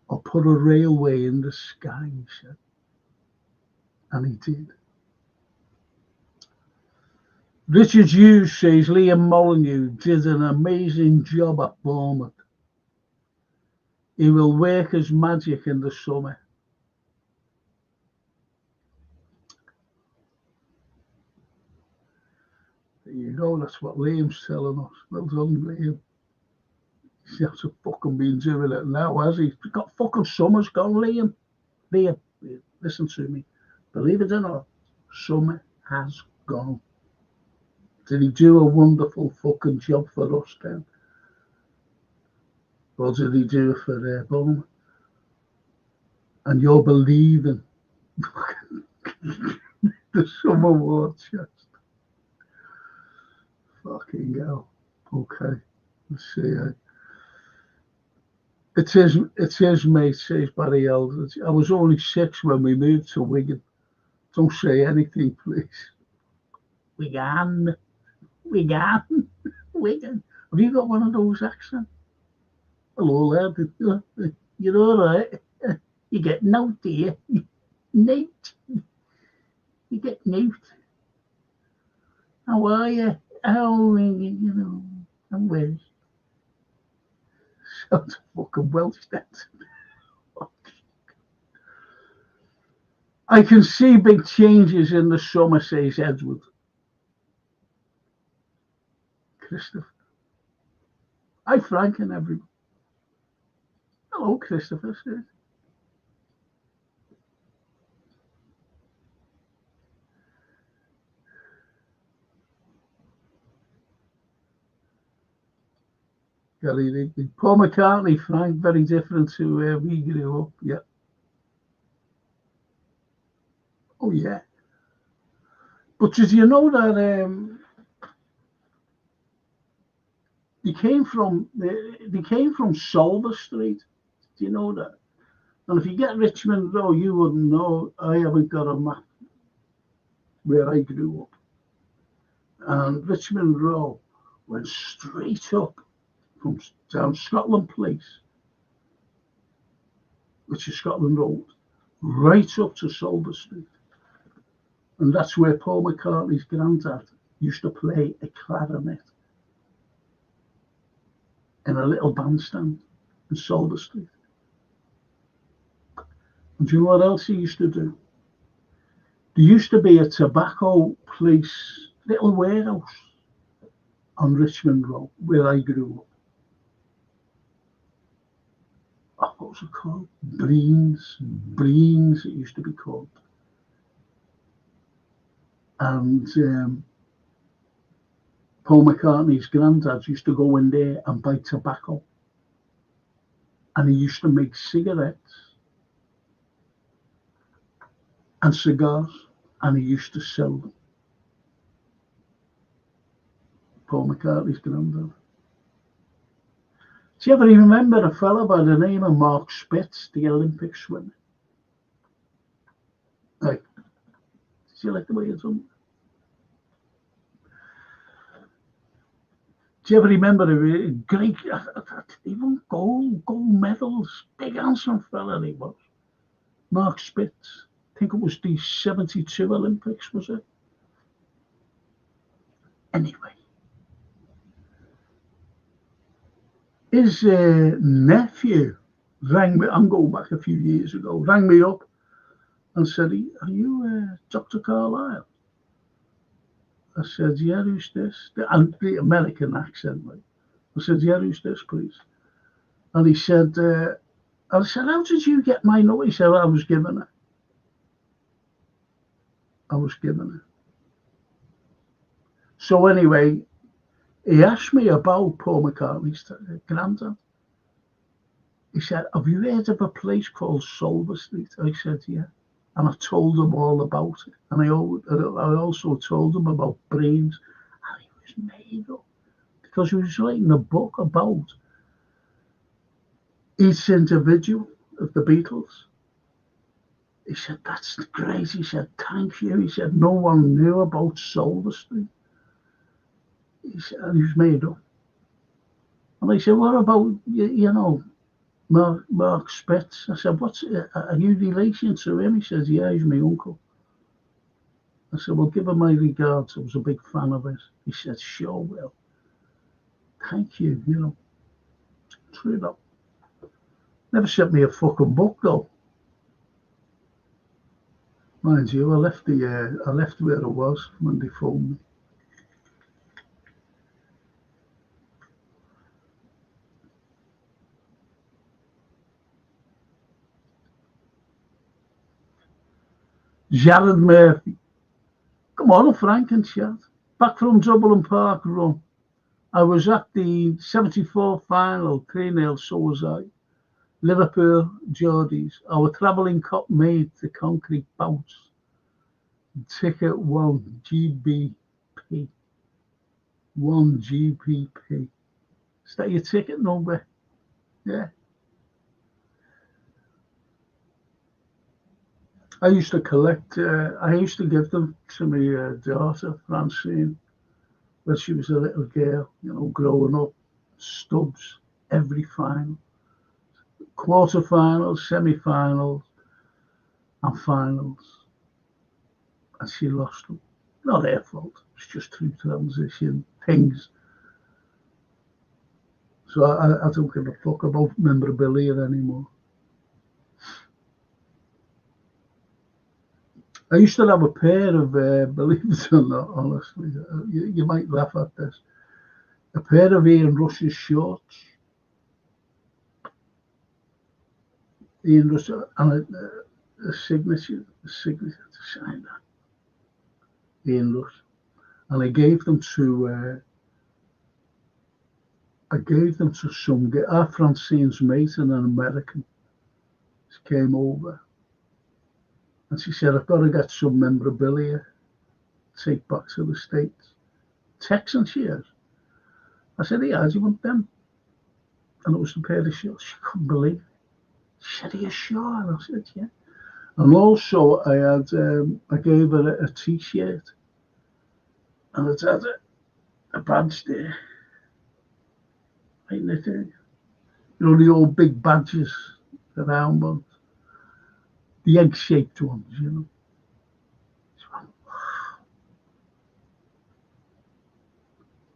I'll put a railway in the sky, he said. And he did. Richard Hughes says Liam Molyneux did an amazing job at Bournemouth. He will work his magic in the summer. There you go, that's what Liam's telling us. Well done, Liam. He hasn't fucking been doing it now, has he? He's got fucking summers gone, Liam. Liam, listen to me. Believe it or not, summer has gone. Did he do a wonderful fucking job for us then? Or did he do it for Bowman? And you're believing the summer war chest. Fucking hell. Okay, let's see. It is, mate, says Barry Eldridge. I was only 6 when we moved to Wigan. Don't say anything, please. Wigan. Wigan. Wigan. Have you got one of those accents? Hello, lad. You're all right. You get out, do you? Nate. You get Nate. How are you? How, you know, I'm well. Sounds fucking Welsh, that. I can see big changes in the summer, says Edward. Christopher. Hi, Frank and everyone. Hello, Christopher, says. Gary Rigby. Paul McCartney, Frank, very different to where we grew up. Yeah. Oh, yeah. But did you know that they came from Solver Street? Do you know that? And if you get Richmond Row, you wouldn't know. I haven't got a map where I grew up. And Richmond Row went straight up from down Scotland Place, which is Scotland Road, right up to Solver Street. And that's where Paul McCartney's granddad used to play a clarinet in a little bandstand in Solver Street. And do you know what else he used to do? There used to be a tobacco place, little warehouse on Richmond Road, where I grew up. What was it called? Breens, it used to be called. And Paul McCartney's granddad used to go in there and buy tobacco. And he used to make cigarettes and cigars, and he used to sell them. Paul McCartney's granddad. Do you ever remember a fella by the name of Mark Spitz, the Olympic swimmer? Like, did you like the way it's done? Do you ever remember a great, he won gold medals, big handsome fella he was. Mark Spitz, I think it was the 72 Olympics, was it? Anyway. His nephew rang me, I'm going back a few years ago, rang me up and said, are you Dr. Carlyle? I said, yeah, who's this? And the American accent, like. I said, yeah, who's this, please? And he said, I said, how did you get my number? He said, I was given it. So anyway, he asked me about Paul McCartney's granddad. He said, have you heard of a place called Solver Street? I said, yeah. And I told him all about it. And I also told him about Brains. And he was made up. Because he was writing a book about each individual of the Beatles. He said, that's great. He said, thank you. He said, no one knew about Solver Street. He said, and he was made up. And I said, what about, you know, Mark Spitz? I said, are you relation to him? He says, yeah, he's my uncle. I said, well, give him my regards. I was a big fan of his. He said, sure will. Thank you, you know. True enough. Never sent me a fucking book, though. Mind you, I left where I was when they phoned me. Jared Murphy. Come on, Frank and Chad. Back from Dublin Park run. I was at the 74 final, 3-0, so was I. Liverpool Geordies. Our travelling cop made the concrete bounce. Ticket 1 GBP. 1 GBP. Is that your ticket number? Yeah. I used to collect, I used to give them to my daughter, Francine, when she was a little girl, growing up. Stubs, every final. Quarterfinals, semi-finals, and finals. And she lost them. Not her fault. It's just through transition things. So I don't give a fuck about memorabilia anymore. I used to have a pair of, believe it or not, honestly, you might laugh at this, a pair of Ian Rush's shorts. Ian Rush, and a signature to sign that. Ian Rush. And I gave them to some guy, our Francine's mate, an American. She came over and she said, I've got to get some memorabilia, take back to the States. Texan shares. I said, yeah, do you want them? And it was a pair of shorts. She couldn't believe it. She said, are you sure? And I said, yeah. And also I gave her a t-shirt. And it had a badge there. Right in it there. The old big badges, the round ones. The egg-shaped ones,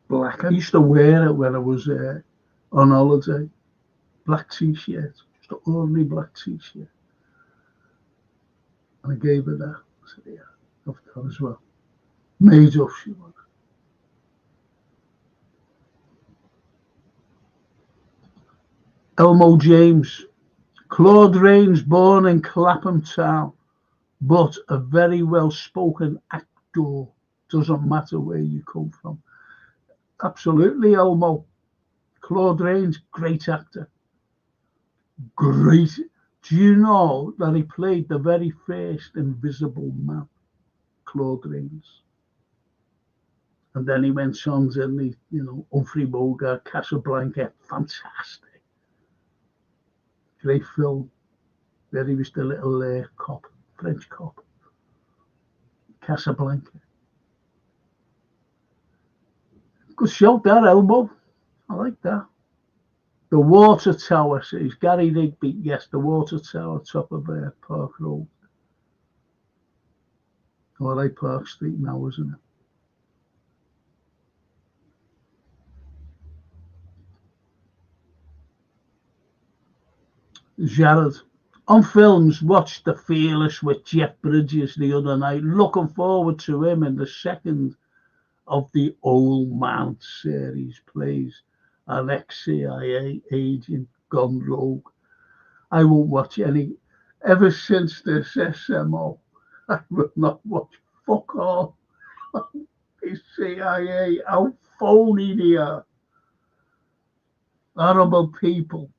Black. I used to wear it when I was on holiday. Black t-shirt, just an ordinary black t-shirt. And I gave her that. I said, yeah, have that as well. Made up she was. Elmo James. Claude Rains, born in Clapham Town, but a very well-spoken actor. Doesn't matter where you come from. Absolutely, Elmo. Claude Rains, great actor. Great. Do you know that he played the very first Invisible Man, Claude Rains? And then he went on to the, Humphrey Bogart, Casablanca, fantastic. Great film. Where he was the little cop, French cop. Casablanca. Good shout that, Elmo. I like that. The Water Tower, says Gary Rigby. Yes, the Water Tower, top of Park Road. Or like Park Street now, isn't it? Jared. On films, watched The Fearless with Jeff Bridges the other night. Looking forward to him in the second of the Old Man series. Plays an ex-CIA agent gone rogue. I won't watch any. Ever since this SMO, I will not watch fuck all. The CIA, how phony they are. Horrible people.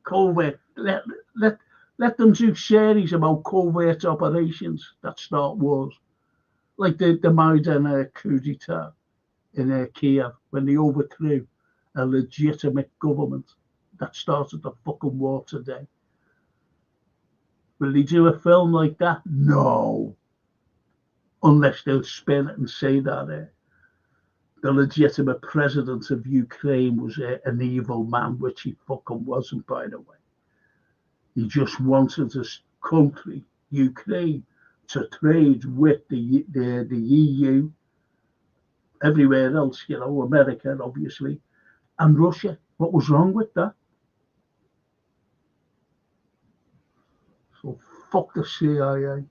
Covert. Let them do series about covert operations that start wars. Like the Maidan coup d'etat in Kiev when they overthrew a legitimate government that started the fucking war today. Will they do a film like that? No. Unless they'll spin it and say that the legitimate president of Ukraine was an evil man, which he fucking wasn't, by the way. He just wanted his country, Ukraine, to trade with the EU, everywhere else, America, obviously, and Russia. What was wrong with that? So fuck the CIA.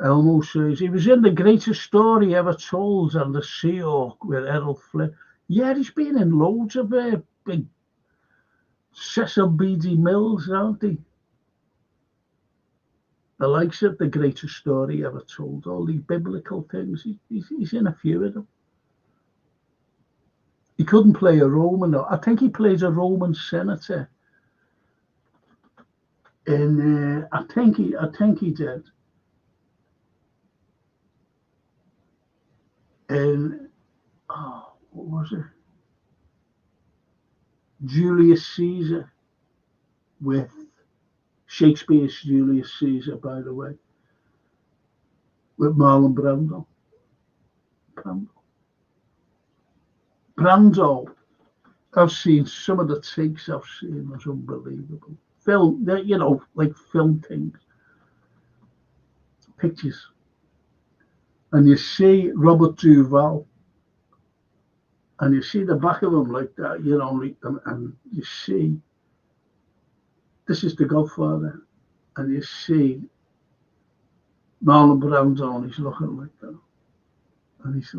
Elmo says he was in The Greatest Story Ever Told and The Seahawk with Errol Flynn. Yeah, he's been in loads of big Cecil B.D. Mills, haven't he? The likes of The Greatest Story Ever Told, all these biblical things. He's in a few of them. He couldn't play a Roman, though. I think he plays a Roman senator. And I think he did. And what was it? Julius Caesar, with Shakespeare's Julius Caesar, by the way, with Marlon Brando. Brando, I've seen some of the takes I've seen was unbelievable. Film, like film things, pictures. And you see Robert Duvall, and you see the back of him like that, and you see, this is The Godfather, and you see Marlon Brando, and he's looking like that. And he's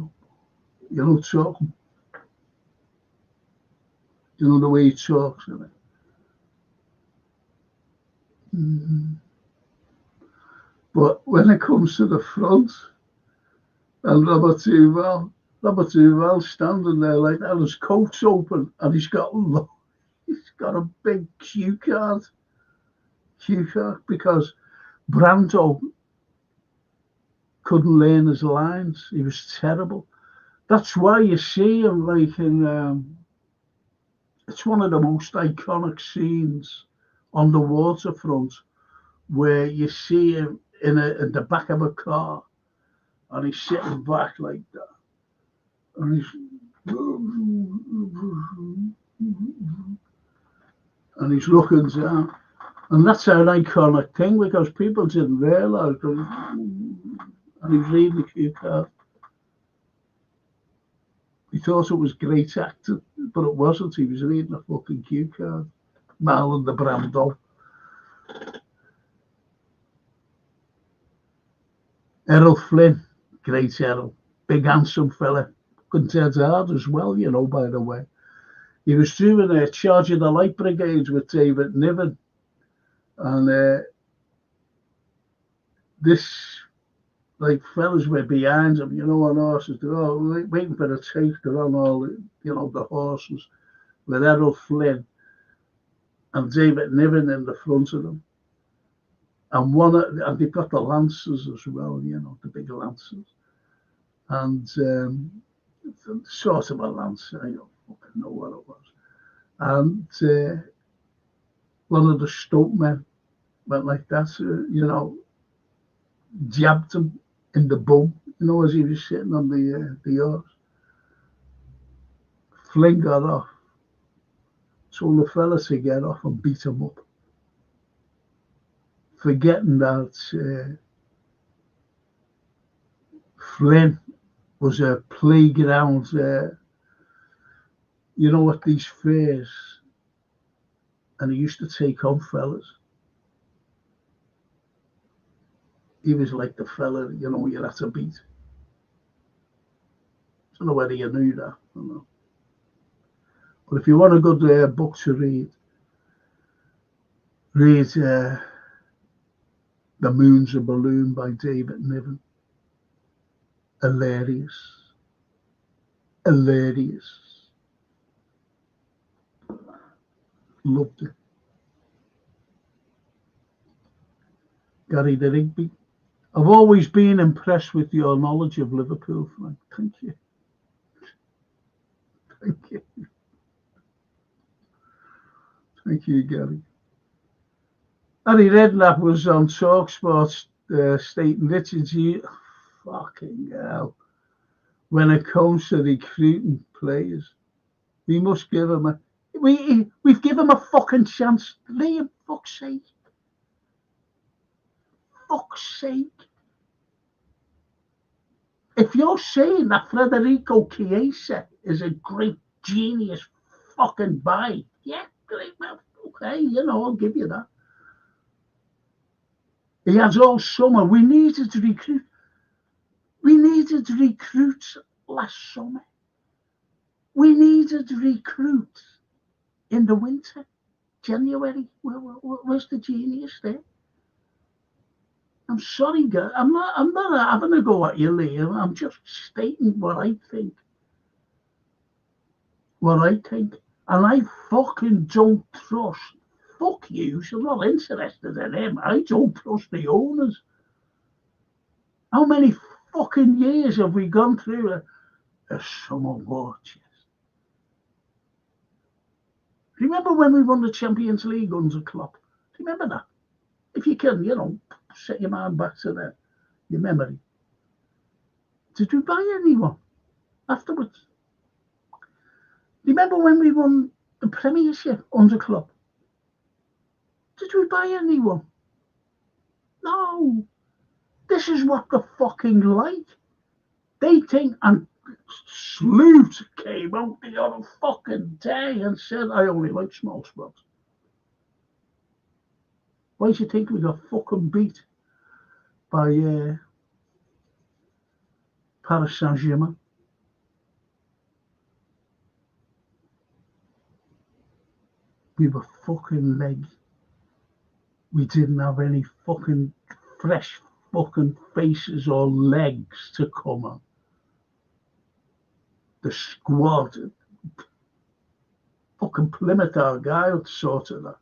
talking. You know the way he talks, isn't it? Mm-hmm. But when it comes to the front, and Robert Duvall standing there like that, his coat's open, and he's got a big cue card because Brando couldn't learn his lines. He was terrible. That's why you see him like in. It's one of the most iconic scenes on the waterfront, where you see him in the back of a car, and he's sitting back like that, and he's looking down, and that's an iconic thing because people didn't realise, and he's reading the cue card. He thought it was great acting, but it wasn't. He was reading a fucking cue card. Marlon the Brando. Errol Flynn, great Errol. Big handsome fella. Good dead hard as well, by the way. He was doing a Charge of the Light Brigade with David Niven. And this, like, fellas were behind him, on horses. They're all waiting for the take. They're on all, the horses with Errol Flynn and David Niven in the front of them. And they've got the lancers as well, the big lancers. And sort of a lancer, I don't fucking know what it was. And one of the stuntmen went like that, jabbed him in the bum, as he was sitting on the horse. Flynn got off, told the fella to get off and beat him up, forgetting that Flynn was a playground, at these fairs, and he used to take on fellas. He was like the fella, you had to beat. I don't know whether you knew that. I don't know. But if you want a good book to read The Moon's a Balloon by David Niven. Hilarious. Loved it. Gary the Rigby. I've always been impressed with your knowledge of Liverpool, Frank. Thank you. Thank you, Gary. Harry Redknapp was on TalkSport stating, Richard, fucking hell. When it comes to recruiting players, we must give him we've given him a fucking chance. Liam, fuck's sake. If you're saying that Federico Chiesa is a great genius fucking buy, yeah, great, man. Okay, I'll give you that. He has all summer. We needed to recruit. We needed recruits last summer. We needed recruits in the winter, January. Where's the genius there? I'm sorry, guys. I'm not having a go at you, Liam. I'm just stating what I think. And I fucking don't trust. Fuck you. I'm not interested in him. I don't trust the owners. How many fucking years have we gone through a summer watch? Remember when we won the Champions League under Klopp? Remember that? If you can, set your mind back to your memory. Did we buy anyone afterwards? Remember when we won the Premiership under Klopp? Did we buy anyone? No. This is what they're fucking like. They think, and Sloot came out the other fucking day and said, I only like small squads. Why do you think we got fucking beat by Paris Saint-Germain? We were fucking legs. We didn't have any fucking fresh fucking faces or legs to come on. The squad, fucking Plymouth, our guy would sort of that.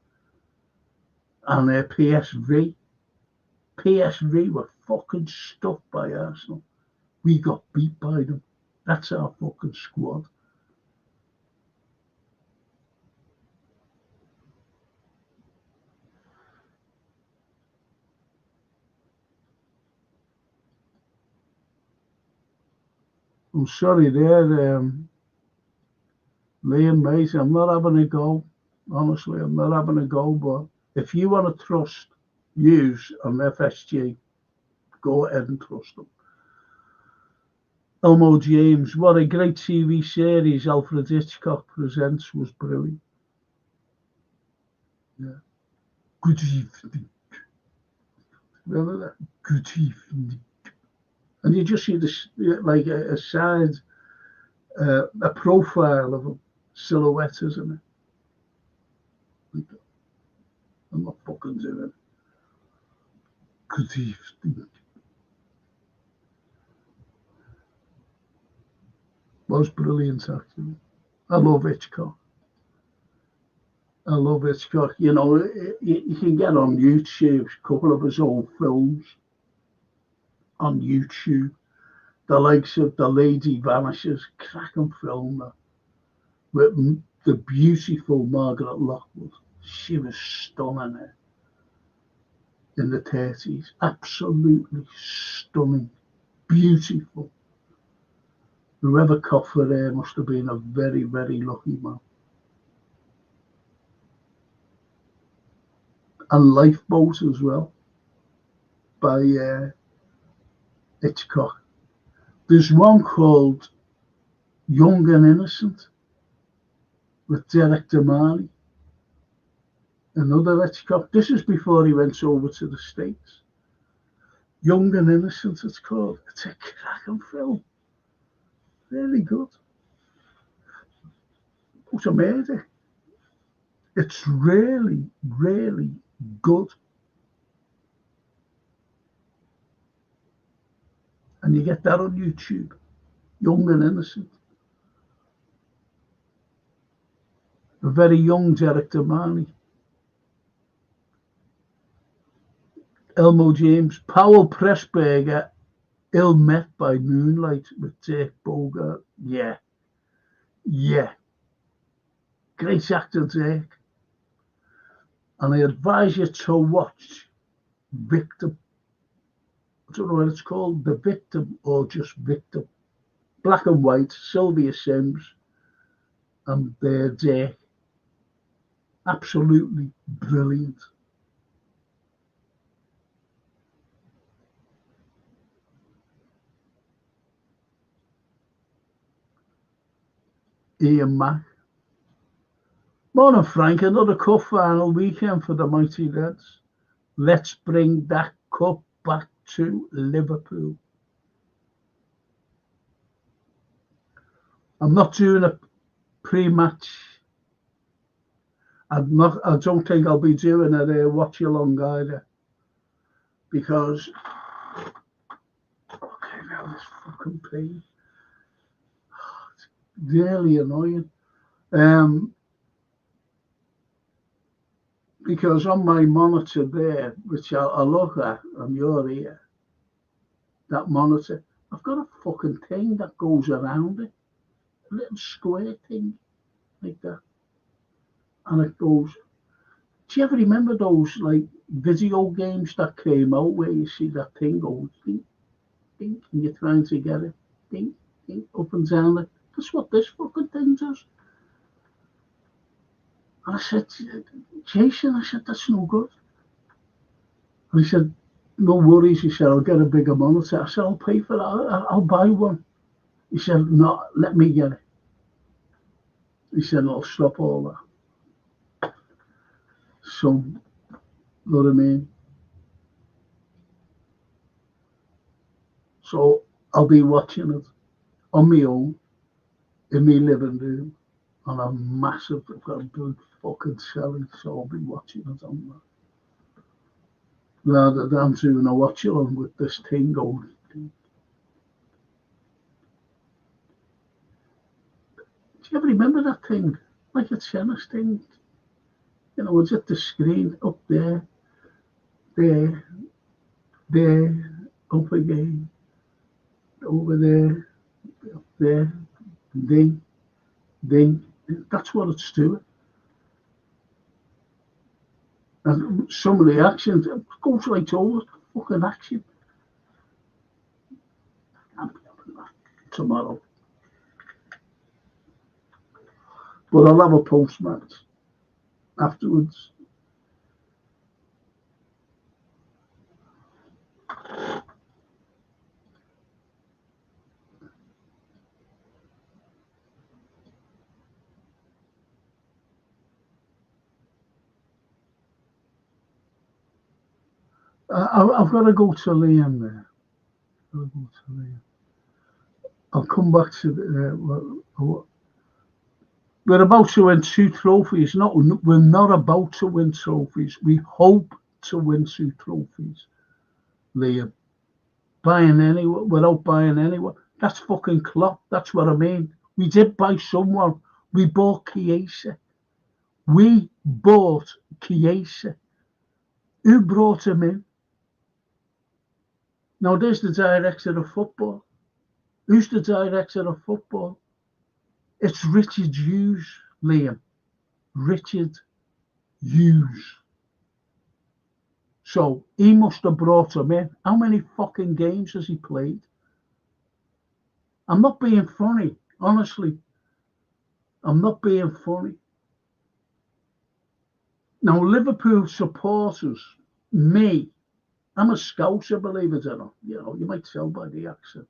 And PSV were fucking stuffed by Arsenal. We got beat by them. That's our fucking squad. I'm sorry there, Liam, mate. I'm not having a go. Honestly, I'm not having a go. But if you want to trust Hughes and FSG, go ahead and trust them. Elmo James, what a great TV series Alfred Hitchcock presents, was brilliant. Yeah. Good evening. Remember that? Good evening. And you just see this, like a side, a profile of a silhouette, isn't it? I'm not fucking doing it. Good evening. Was brilliant, actually. I love Hitchcock. You know, you can get on YouTube a couple of his old films on YouTube. The likes of The Lady Vanishes, cracking film with the beautiful Margaret Lockwood. She was stunning in the 30s. Absolutely stunning. Beautiful. Whoever caught her there must have been a very, very lucky man. And Lifeboat as well, by Hitchcock. There's one called Young and Innocent with Derek DeMarly. Another Hitchcock. This is before he went over to the States. Young and Innocent, it's called. It's a cracking film. Really good. It's a murder. It's really, really good. And you get that on YouTube. Young and Innocent. A very young Derek DeMarly. Elmo James. Powell Pressburger, Ill Met by Moonlight with Dirk Bogart. Yeah. Great actor, Dirk. And I advise you to watch Victim. I don't know what it's called, The Victim or just Victim. Black and white, Sylvia Sims and Dirk. Absolutely brilliant. Ian Mack. Morning, Frank. Another cup final weekend for the Mighty Reds. Let's bring that Cup back to Liverpool. I'm not doing a pre-match. I don't think I'll be doing a watch along either, because okay, now this fucking page, it's really annoying. Because on my monitor there, which I look at on your ear, that monitor, I've got a fucking thing that goes around it, a little square thing like that, and it goes. Do you ever remember those like video games that came out where you see that thing go ding, ding, and you're trying to get it ding, ding, up and down it? That's what this fucking thing does. And I said, Jason, I said, that's no good. And he said, no worries. He said, I'll get a bigger monitor. I said, I'll pay for that. I'll buy one. He said, no, let me get it. He said, I'll stop all that. So, you know what I mean? So I'll be watching it on my own in my living room on a massive, I've got a big fucking telly, so I'll be watching it on that. Rather than doing a watch along with this thing going. Do you ever remember that thing? Like a tennis thing? You know, it's at the screen up there, there, up again, over there, up there, ding, ding. That's what it's doing. And some of the actions, it goes right over the fucking action. Tomorrow. But I'll have a post-match afterwards. I've got to go to Liam there. I'll come back to we're about to win 2 trophies. We're not about to win trophies. We hope to win 2 trophies, Liam. Without buying anyone. That's fucking Klopp. That's what I mean. We did buy someone. We bought Chiesa. We bought Chiesa. Who brought him in? Now, there's the director of football. Who's the director of football? It's Richard Hughes, Liam. Richard Hughes. So he must have brought him in. How many fucking games has he played? I'm not being funny, honestly. I'm not being funny. Now, Liverpool supporters, me, I'm a Scouser, believe it or not. You know, you might tell by the accent.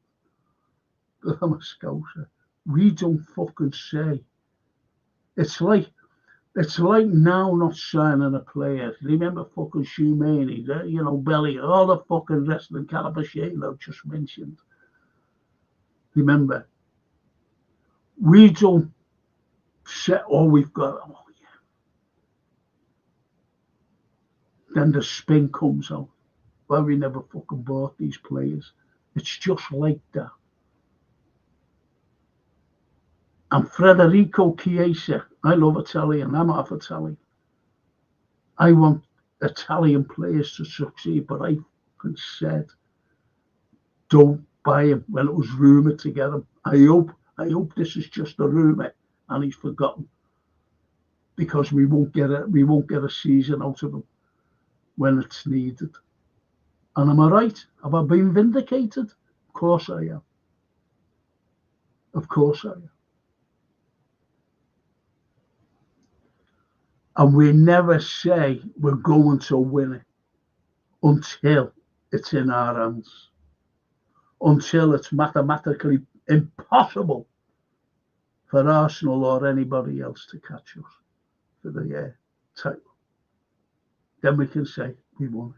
But I'm a Scouser. We don't fucking say. It's like now not signing a player. Remember fucking Shoemani, you know, Belly, all the fucking wrestling Calabashalo just mentioned. Remember, we don't say, oh, we've got, oh yeah. Then the spin comes out. Well, we never fucking bought these players. It's just like that. And Federico Chiesa, I love Italian. I'm half Italian. I want Italian players to succeed, but I fucking said, don't buy him when it was rumoured to get him. I hope this is just a rumour and he's forgotten, because we won't get a season out of him when it's needed. And am I right? Have I been vindicated? Of course I am. Of course I am. And we never say we're going to win it until it's in our hands, until it's mathematically impossible for Arsenal or anybody else to catch us for the title. Then we can say we won it.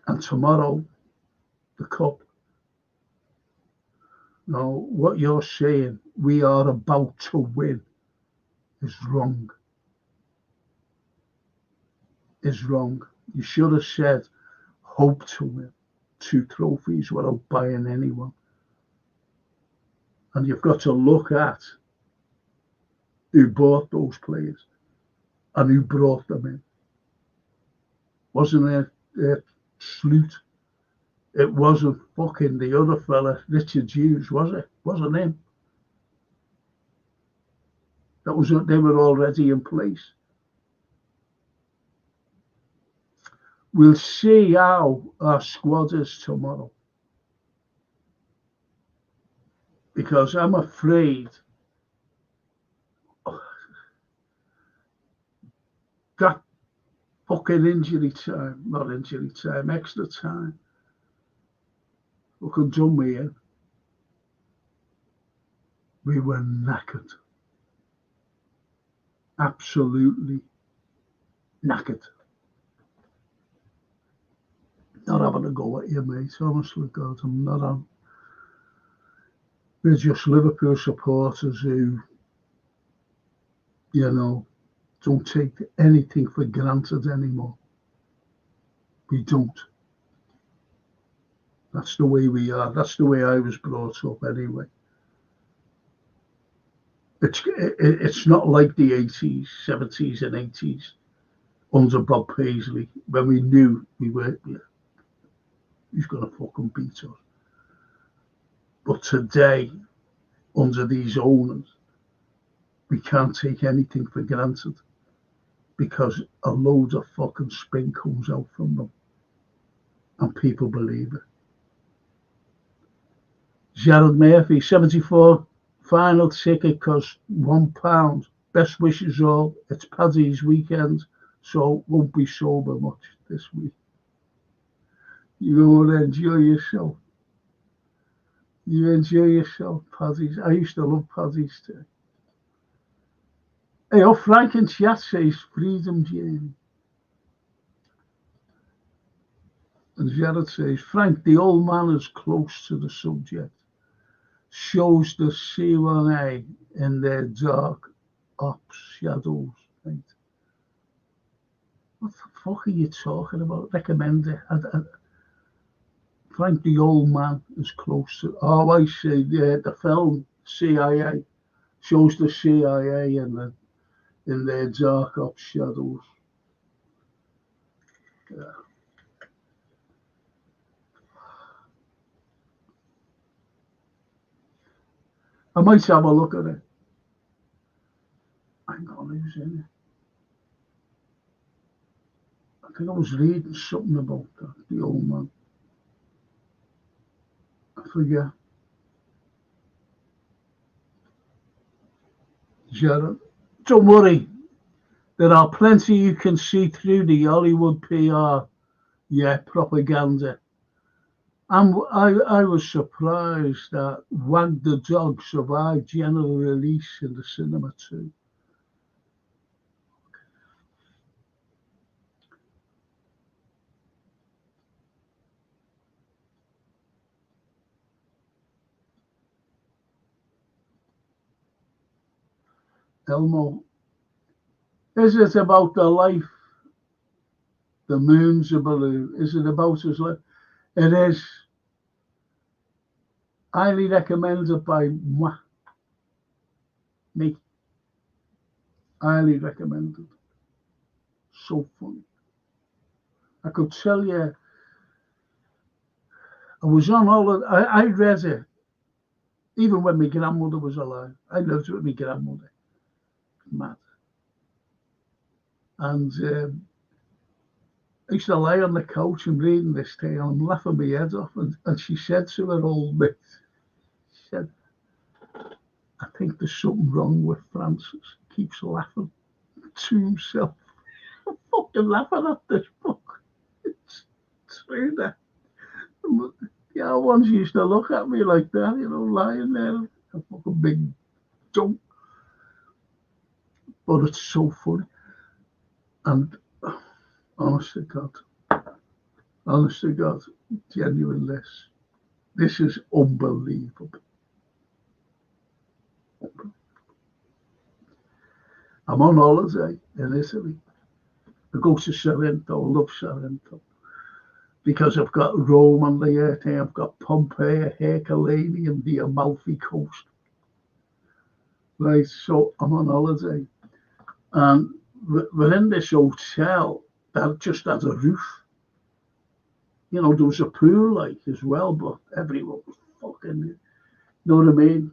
And tomorrow, the cup. Now, what you're saying, we are about to win, is wrong. Is wrong. You should have said, hope to win 2 trophies without buying anyone. And you've got to look at who bought those players and who brought them in. Wasn't it Sloot? It wasn't fucking the other fella, Richard Hughes, was it? Wasn't him. They were already in place. We'll see how our squad is tomorrow. Because I'm afraid that fucking extra time, fucking done me in. We were knackered. Absolutely knackered. Not having a go at you, mate. Honestly, God, I'm not on. We're just Liverpool supporters who, don't take anything for granted anymore. We don't. That's the way we are. That's the way I was brought up anyway. It's not like the 80s, 70s and 80s under Bob Paisley when we knew we were, he's going to fucking beat us. But today, under these owners, we can't take anything for granted because a load of fucking spin comes out from them and people believe it. Gerald Murphy, 74, final ticket costs £1. Best wishes all. It's Paddy's weekend, so won't be sober much this week. You will enjoy yourself. You enjoy yourself, Paddy's. I used to love Paddy's too. Hey, Frank in chat says Freedom Journey. And Jared says, Frank, the old man is close to the subject. Shows the C1A in their dark ops shadows. Right? What the fuck are you talking about? Recommend it. Frank, the old man is close to. Oh, I see. The film CIA shows the CIA in their dark ops shadows. Yeah. I might have a look at it. Hang on, who's in it? I think I was reading something about that, the old man. I forget. Jared, don't worry. There are plenty you can see through the Hollywood PR. Yeah, propaganda. And I was surprised that Wag the Dog survived general release in the cinema too. Elmo, is it about the life? The moon's a balloon. Is it about his life? It is. Highly recommended by me. Highly recommended. So funny. I could tell you, I was on holiday. I read it, even when my grandmother was alive. I lived with my grandmother. Mad. And I used to lie on the couch and reading this thing, and I'm laughing my head off. And she said to her old mate, she said, I think there's something wrong with Francis. He keeps laughing to himself. I'm fucking laughing at this book. It's true that. Yeah, ones used to look at me like that, lying there, a fucking big joke. But it's so funny. And honestly, God, Honest to God, genuine this. This is unbelievable. I'm on holiday in Italy. I go to Sorrento, love Sorrento, because I've got Rome on the earth, I've got Pompeii, Herculaneum, the Amalfi Coast. Right, so I'm on holiday, and we're in this hotel that just had a roof. You know, there was a pool like as well, but everyone was fucking, you know what I mean?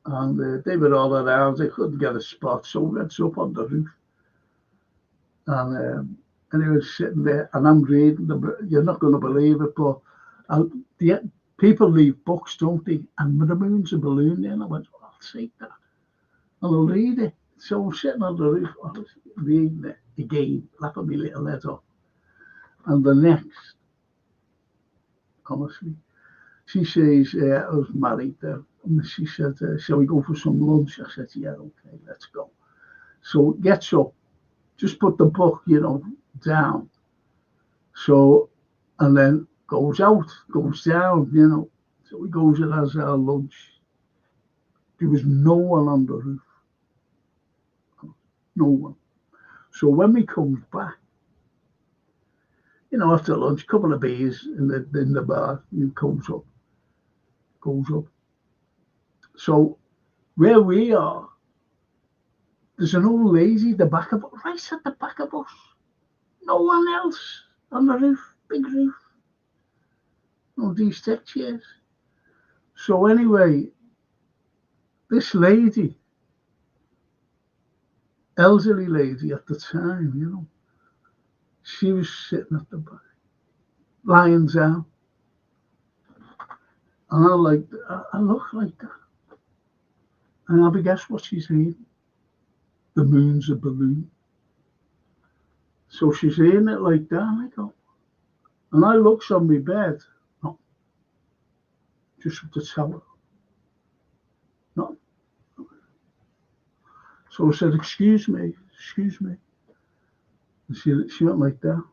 And they were all around, they couldn't get a spot, so we went up on the roof. And he was sitting there, and I'm reading you're not going to believe it, but the people leave books, don't they? And the moon's a balloon there, and I went, oh, I'll take that, and I'll read it. So I'm sitting on the roof, I was reading it again, laughing my little head off. And the next, honestly, she says, I was married there, and she said, shall we go for some lunch? I said, yeah, okay, let's go. So gets up, just put the book, down. So, and then goes out, goes down. So he goes and has our lunch. There was no one on the roof. No one. So when we come back, after lunch, a couple of beers in the bar, he goes up. So where we are, there's an old lady at the back of right at the back of us. No one else on the roof, big roof. No, these deck chairs. So anyway, this lady, elderly lady at the time, she was sitting at the back, lying down. And I look like that. And I'll be guess what she's eating? The moon's a balloon. So she's eating it like that, and I go. And I looks on my bed. No. Just with the towel. No. So I said, excuse me. And she went like that.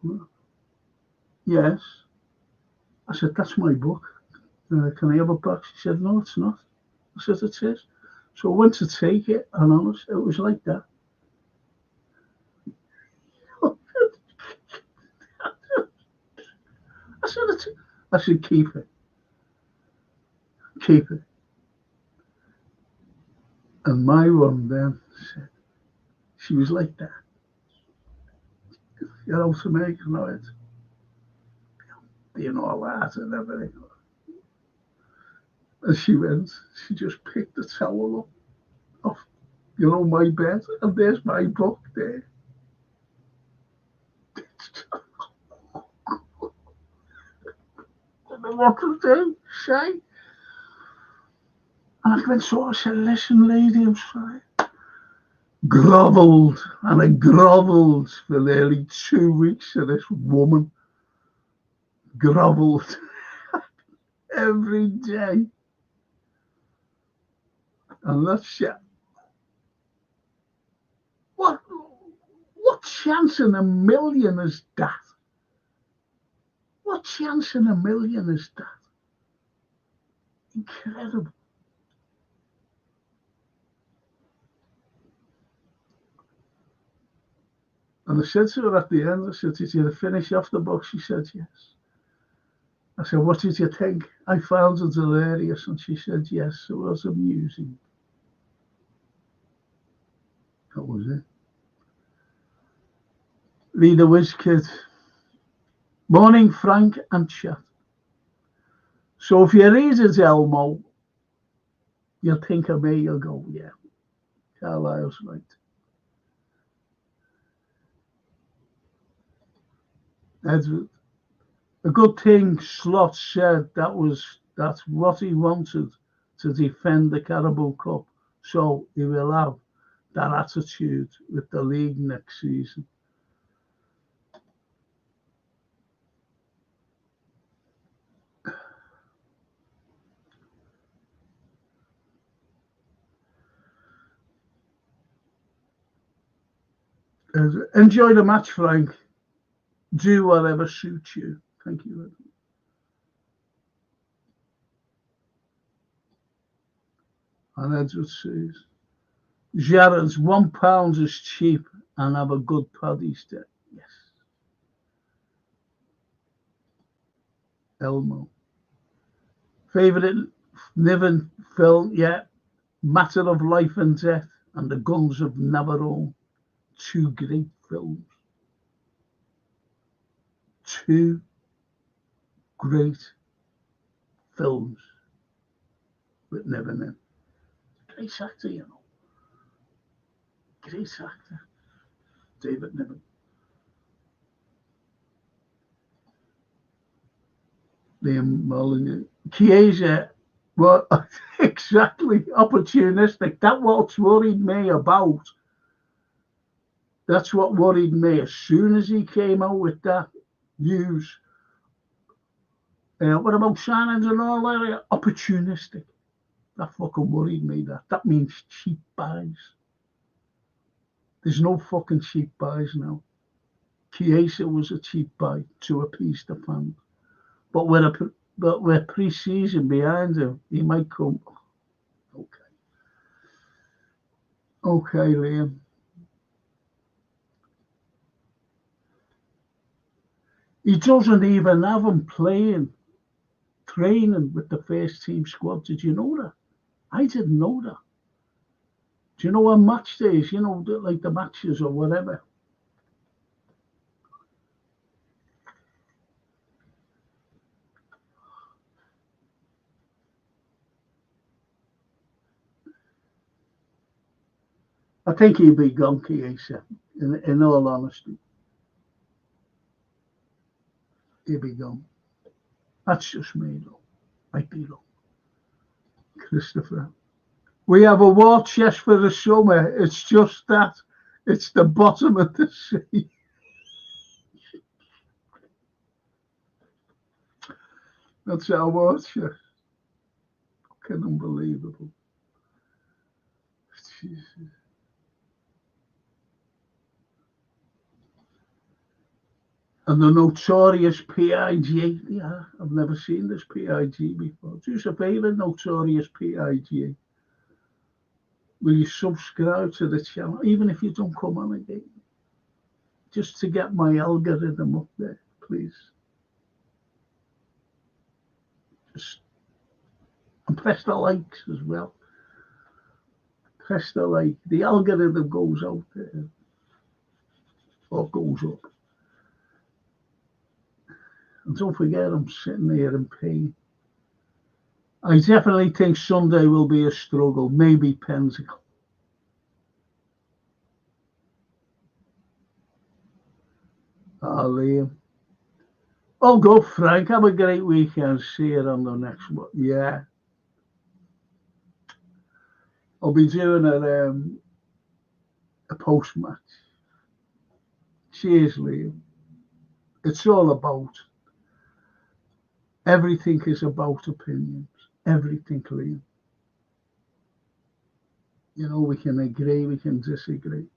Yes. I said, that's my book. Can I have it back? She said, no, it's not. I said, it is. So I went to take it, and honest, it was like that. I said, keep it. And my one then said, she was like that. To make it. All that and everything. And she just picked the towel up off, my bed, and there's my book there. I don't know what to do, say. And I went I said, listen, lady, I'm sorry. Grovelled, and I grovelled for nearly 2 weeks for this woman. Grovelled every day. And that's it. What chance in a million is that? What chance in a million is that? Incredible. And I said to her at the end, I said, did you finish off the book? She said, yes. I said, what did you think? I found it hilarious. And she said, yes, it was amusing. That was it. Reader Whiz Kid. Morning, Frank and chat. So if you read it, Elmo, you'll think of me, you'll go, yeah, Carlyle's right. Edward. A good thing Slot said that's what he wanted to defend the Carabao Cup. So he will have that attitude with the league next season. Enjoy the match, Frank. Do whatever suits you. Thank you. And Edward says, Jared's £1 is cheap and have a good Paddy's Day. Yes. Elmo. Favourite Niven film? Yeah. Matter of Life and Death and The Guns of Navarone. Two great films. Two great films with Niven in. Great actor, you know. Great actor. David Niven. Liam Molyneux. Chiesa, well, exactly, opportunistic. That's what's worried me about. That's what worried me. As soon as he came out with that news, what about signings and all that? Opportunistic. That fucking worried me. That means cheap buys. There's no fucking cheap buys now. Chiesa was a cheap buy to appease the fans. But with pre-season behind him, he might come. Okay, Liam. He doesn't even have him training with the first team squad. Did you know that? I didn't know that. Do you know on match days, like the matches or whatever? I think he'll be gone, Chiesa, in all honesty. He'll be gone. That's just me, though. Might be wrong. Christopher. We have a war chest for the summer. It's just that. It's the bottom of the sea. That's our war chest. Fucking unbelievable. Jesus. And the notorious PIG. Yeah, I've never seen this PIG before. Do us a favour, notorious PIG. Will you subscribe to the channel, even if you don't come on again? Just to get my algorithm up there, please. And press the likes as well. Press the like. The algorithm goes out there. Or goes up. And don't forget, I'm sitting here in pain. I definitely think Sunday will be a struggle. Maybe Pentacle. Liam. Oh, go, Frank. Have a great weekend. See you on the next one. Yeah. I'll be doing a post-match. Cheers, Liam. It's all about. Everything is about opinions. Everything, Liam. We can agree, we can disagree.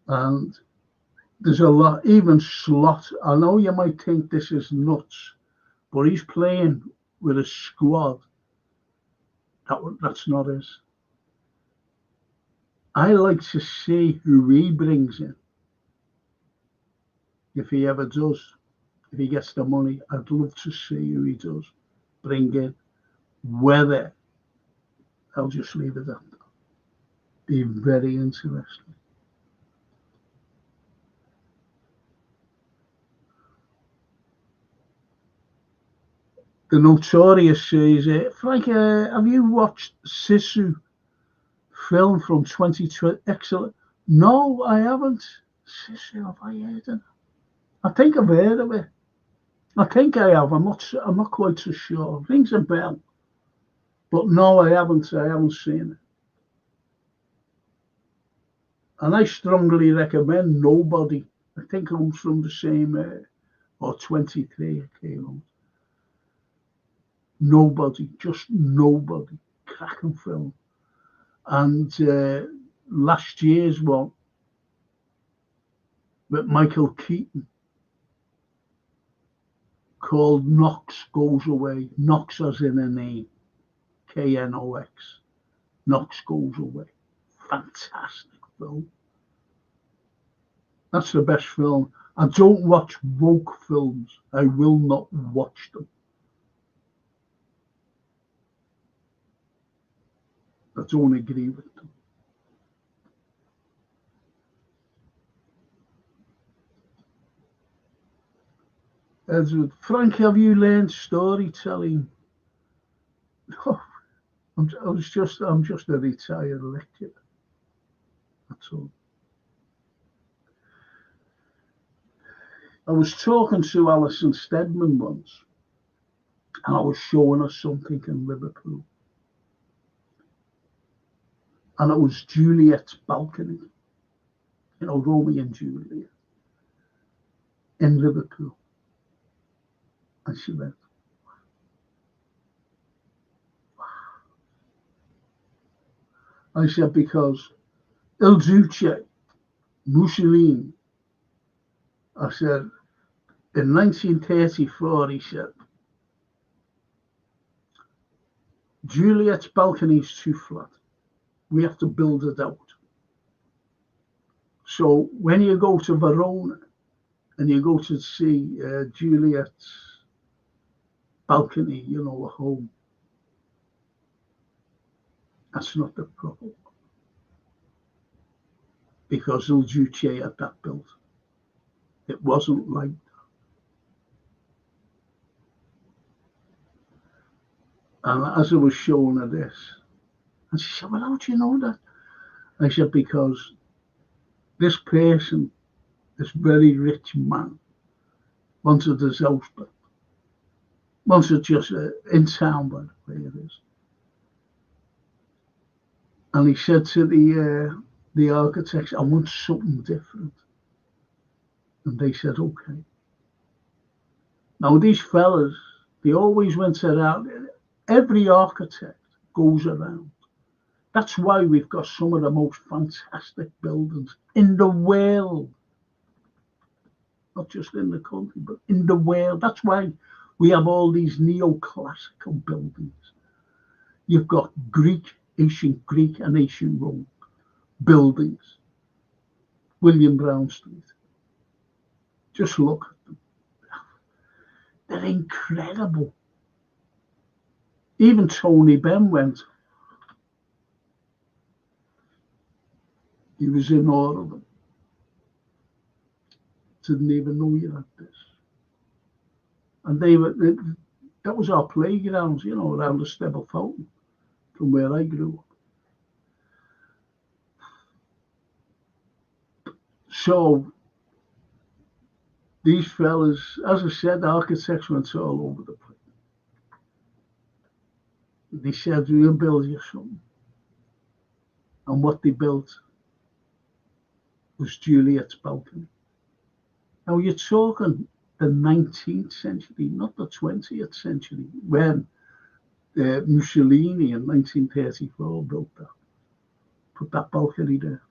And there's a lot, even Slot. I know you might think this is nuts, but he's playing with a squad. That's not his. I like to see who he brings in. If he ever does, if he gets the money, I'd love to see who he does bring in. Whether, I'll just leave it at that. Be very interesting. The Notorious says, Frank, have you watched Sisu film from 2020? Excellent. No, I haven't. Sisu, have I heard of it? I think I've heard of it. I think I have. I'm not quite so sure. Rings a bell. But no, I haven't seen it. And I strongly recommend Nobody. I think it comes from the same, or 23 it came out. Nobody, just Nobody. Cracking film. And last year's one, with Michael Keaton called Knox Goes Away. Knox as in a name, Knox. Knox Goes Away. Fantastic film. That's the best film. I don't watch woke films. I will not watch them. I don't agree with them. Edward, Frank, have you learned storytelling? No, I'm just a retired lecturer. That's all. I was talking to Alison Steadman once, and I was showing her something in Liverpool. And it was Juliet's balcony, you know, Romeo and Juliet, in Liverpool. And she went, wow. I said, because Il Duce, Mussolini, I said, in 1934, he said, Juliet's balcony is too flat. We have to build it out. So when you go to Verona and you go to see Juliet's balcony, you know, a home, that's not the problem. Because Il Duce had that built. It wasn't like that. And as I was showing her this, and she said, well, how do you know that? I said, because this person, this very rich man, wanted his house built. Wanted just in town, by the way it is. And he said to the architects, I want something different. And they said, okay. Now these fellas, they always went around. Every architect goes around. That's why we've got some of the most fantastic buildings in the world. Not just in the country, but in the world. That's why we have all these neoclassical buildings. You've got ancient Greek and ancient Rome buildings. William Brown Street. Just look at them. They're incredible. Even Tony Benn went. He was in all of them. Didn't even know you had this. And that was our playgrounds, you know, around the Stebble Fountain, from where I grew up. So these fellas, as I said, the architects went all over the place. They said, we'll build you something. And what they built was Juliet's balcony. Now you're talking the 19th century, not the 20th century, when Mussolini in 1934 built that, put that balcony there.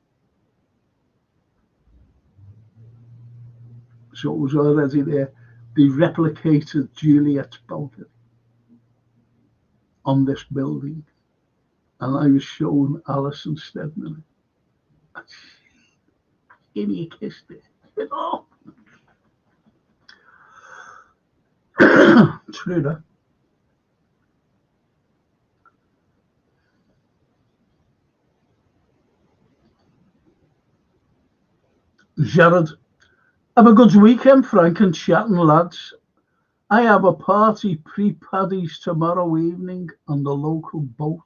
So it was already there. They replicated Juliet's balcony on this building. And I was showing Alison Steadman. Give me a kiss there. You know? True that. Jared, have a good weekend, Frank, and chatting, lads. I have a party pre-Paddy's tomorrow evening on the local boat.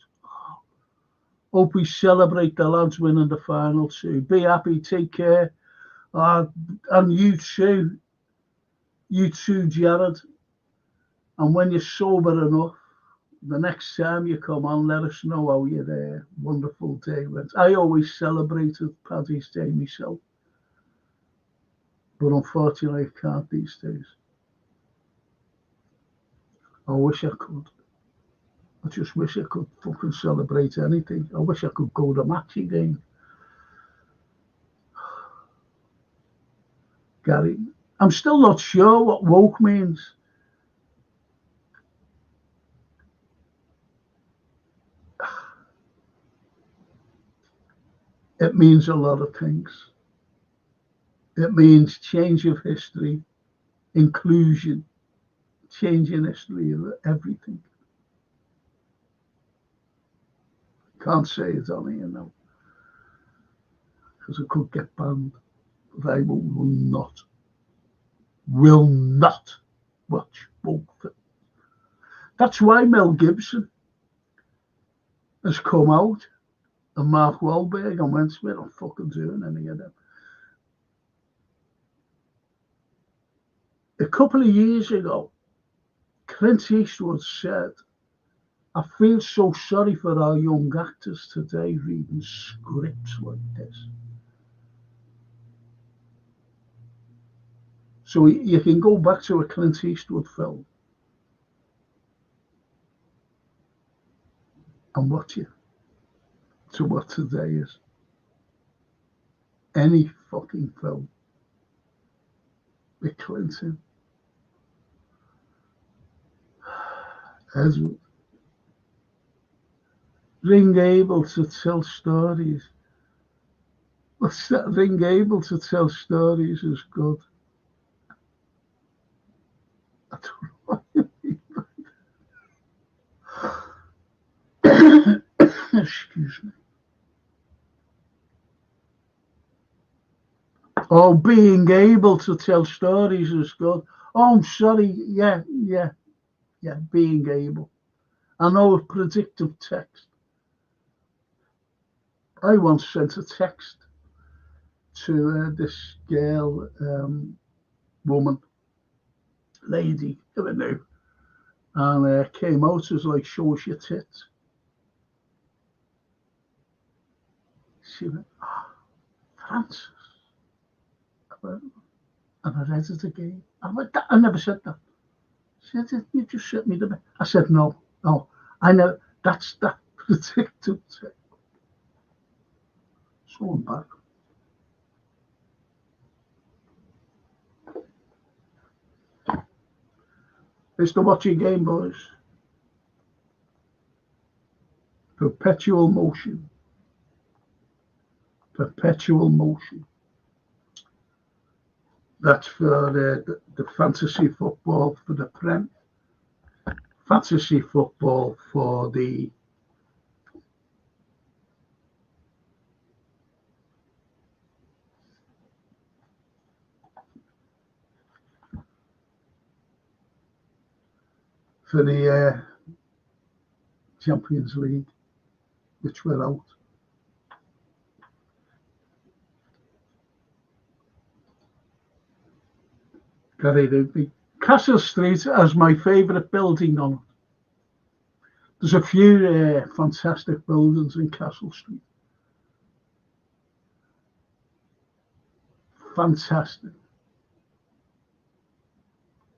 Hope we celebrate the lads winning the final too. Be happy, take care. And you too, Jared. And when you're sober enough, the next time you come on, let us know how your wonderful day went. I always celebrated Paddy's Day myself. But unfortunately, I can't these days. I wish I could. I just wish I could fucking celebrate anything. I wish I could go to match again. Gary. I'm still not sure what woke means. It means a lot of things. It means change of history, inclusion, change in history of everything. Can't say it on here now, because I could get banned. But I will not watch woke films. That's why Mel Gibson has come out and Mark Wahlberg and went, we're not fucking doing any of them. A couple of years ago, Clint Eastwood said, I feel so sorry for our young actors today reading scripts like this. So you can go back to a Clint Eastwood film and watch it to what today is. Any fucking film with Clinton, Ezra, Ring able to tell stories. What's that? Ring able to tell stories is good. I don't know what you mean by that. Excuse me. Oh, being able to tell stories is good. Oh, I'm sorry. Yeah. Being able. I know predictive text. I once sent a text to this girl, woman, lady, never knew, and came out as like, show us your tits. She went, oh, Francis. And I read it again. I went, I never said that. She said, you just sent me the bed. I said, no, I know that's that predictive text. So bad. It's the watching game, boys. Perpetual motion. Perpetual motion. That's for the fantasy football for the Prem. Fantasy football for the Champions League, which we're out. Castle Street has my favourite building on it. There's a few fantastic buildings in Castle Street. Fantastic.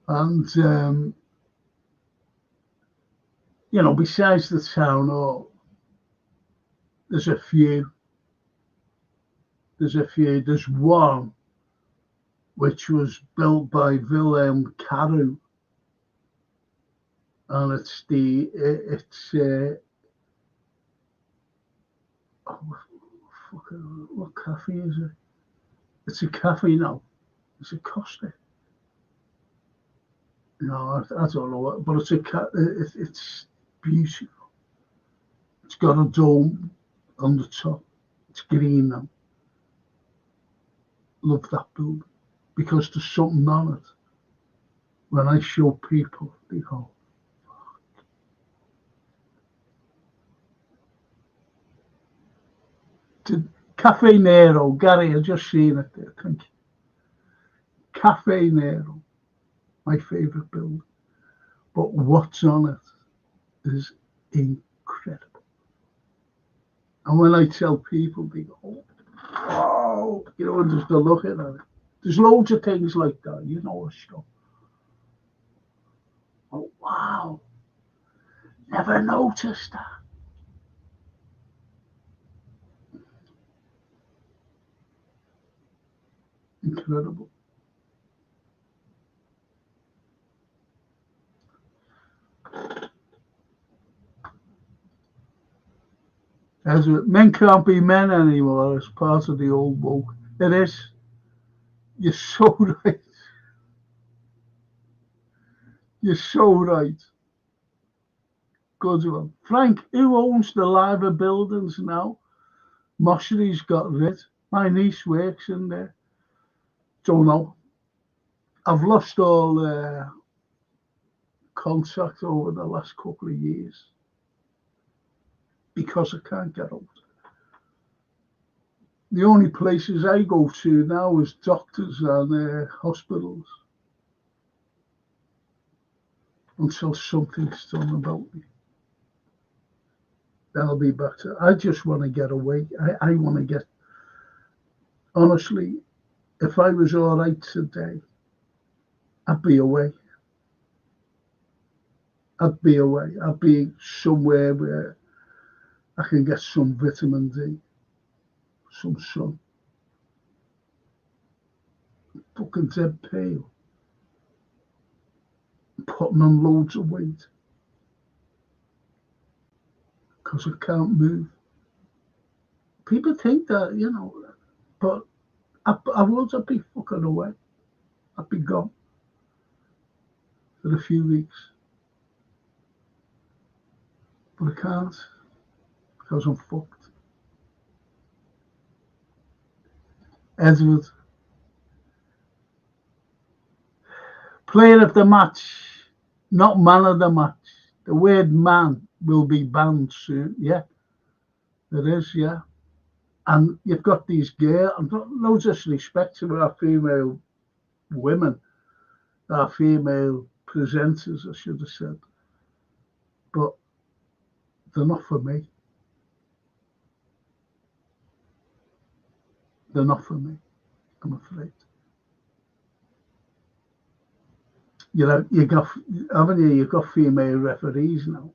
And, besides the town hall, there's a few. There's one which was built by Wilhelm Caru, and what cafe is it? It's a cafe now. Is it Costa? No, I don't know what, but it's beautiful. It's got a dome on the top. It's green now. Love that building because there's something on it. When I show people, they go, Cafe Nero, Gary, I've just seen it there, thank you. Cafe Nero, my favourite building. But what's on it is incredible. And when I tell people, they go, oh, and just to look at it. There's loads of things like that, stuff. Oh, wow. Never noticed that. Incredible. As men can't be men anymore. It's part of the old woke. It is. You're so right. You're so right. Good one. Frank, who owns the Liver buildings now? Moshery's got rid. My niece works in there. Don't know. I've lost all contact over the last couple of years because I can't get out. The only places I go to now is doctors and hospitals until something's done about me. Then I'll be back to. I just want to get away. I want to get. Honestly, if I was all right today, I'd be away. I'd be away. I'd be somewhere where I can get some vitamin D, some sun. Fucking dead pale. Putting on loads of weight. Because I can't move. People think that, but I'd be fucking away. I'd be gone for a few weeks. But I can't because I'm fucked. Edward, player of the match, not man of the match. The word man will be banned soon. Yeah, it is, yeah. And you've got these girls, no disrespect to our female women, our female presenters, I should have said. But they're not for me. They're not for me, I'm afraid. You've got female referees now.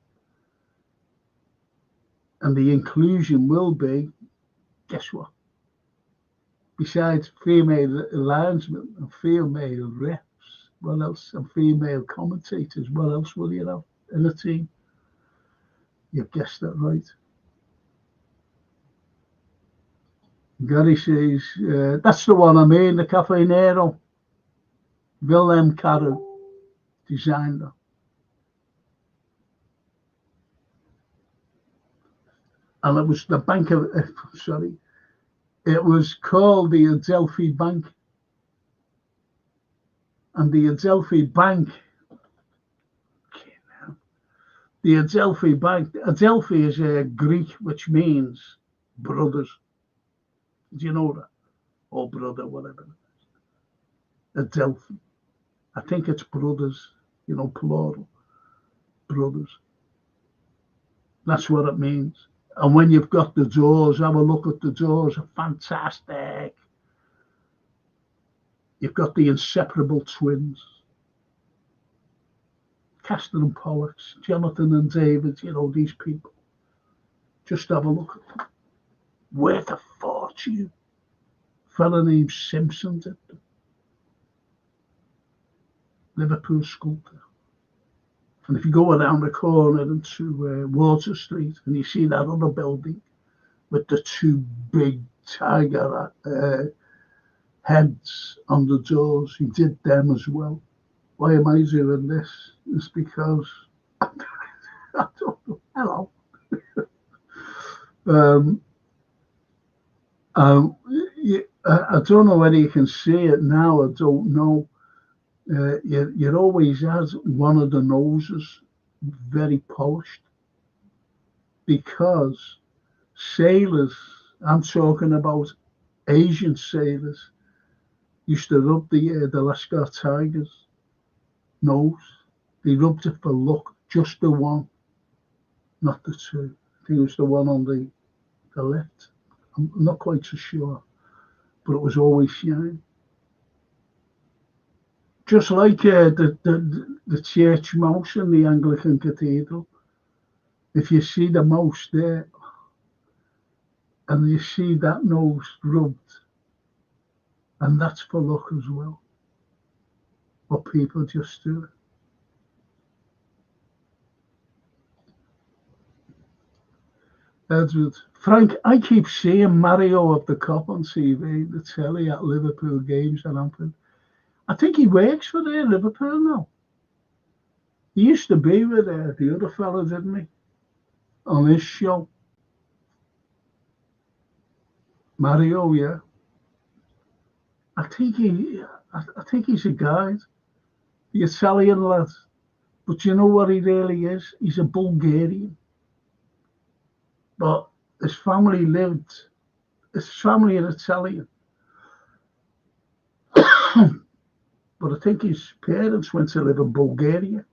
And the inclusion will be, guess what? Besides female linesmen and female refs, what else? And female commentators, what else will you have in a team? You've guessed that right. Gary says, that's the one I mean, the Cafe Nero. Willem Caru designed that. And it was the Bank of, it was called the Adelphi Bank. And the Adelphi Bank, Adelphi is a Greek, which means brothers. Do you know that? Or brother, whatever it is. Adelphi. I think it's brothers, plural. Brothers. That's what it means. And when you've got the doors, have a look at the doors, are fantastic. You've got the inseparable twins. Castor and Pollux, Jonathan and David, these people. Just have a look at them. Worth a fortune. A fella named Simpson did them. Liverpool sculptor. And if you go around the corner into Water Street and you see that other building with the two big tiger heads on the doors, he did them as well. Why am I doing this? It's because I don't know. Hello. I don't know whether you can see it now. I don't know. You always has one of the noses very polished because sailors, I'm talking about Asian sailors, used to rub the Lascar tiger's nose. They rubbed it for luck, just the one, not the two. I think it was the one on the left. I'm not quite so sure, but it was always shining. Just like the church mouse in the Anglican Cathedral. If you see the mouse there, and you see that nose rubbed, and that's for luck as well. But people just do it. Edward. Frank, I keep seeing Mario of the Cop on TV, the telly at Liverpool games and Anfield. I think he works for their Liverpool now. He used to be with the other fella, didn't he? On his show. Mario, yeah. I think he's a guide, the Italian lad. But you know what he really is? He's a Bulgarian. But his family are Italian. But I think his parents went to live in Bulgaria.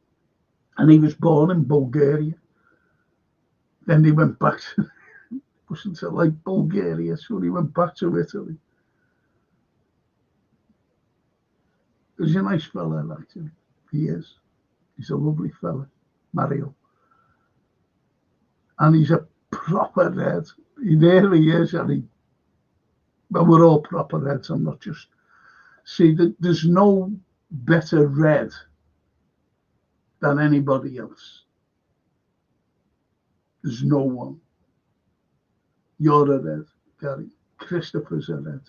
And he was born in Bulgaria. Then he went back to, wasn't it like Bulgaria? So he went back to Italy. He's a nice fella, actually. He is. He's a lovely fella, Mario. And he's a proper Red. He really is. Well, we're all proper Reds. I'm not just. See, there's no better Red than anybody else. There's no one. You're a Red, Gary. Christopher's a Red.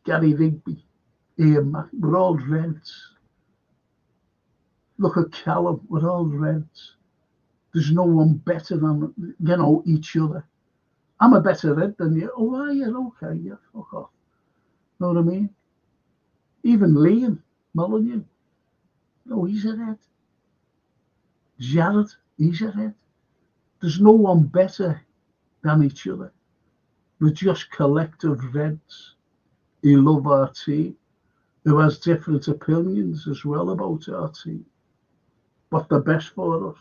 Gary Rigby, Ian Mack, we're all Reds. Look at Callum, we're all Reds. There's no one better than, each other. I'm a better Red than you. Oh, are you? Okay, yeah, fuck off. Know what I mean? Even Liam Molyneux. No, he's a Red. Jared, he's a Red. There's no one better than each other. We're just collective Reds who love our team, who has different opinions as well about our team. But the best for us.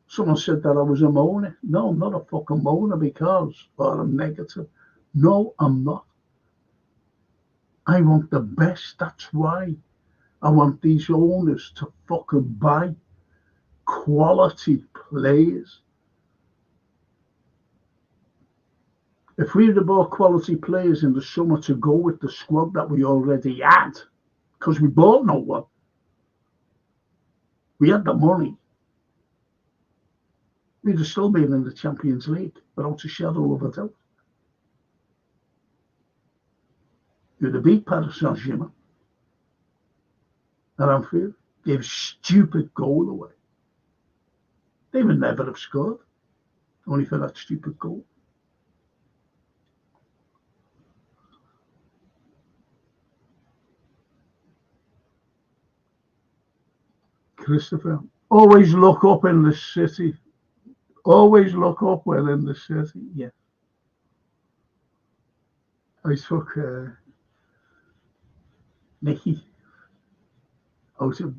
Someone said that I was a moaner. No, I'm not a fucking moaner or I'm negative. No, I'm not. I want the best. That's why I want these owners to fucking buy quality players. If we had bought quality players in the summer to go with the squad that we already had, because we bought no one, we had the money, we'd have still been in the Champions League without a shadow of a doubt. We'd have beat Paris Saint-Germain at Anfield, gave a stupid goal away. They would never have scored, only for that stupid goal. Christopher, always look up in the city. Always look up when in the city. Yeah. I took Nicky out of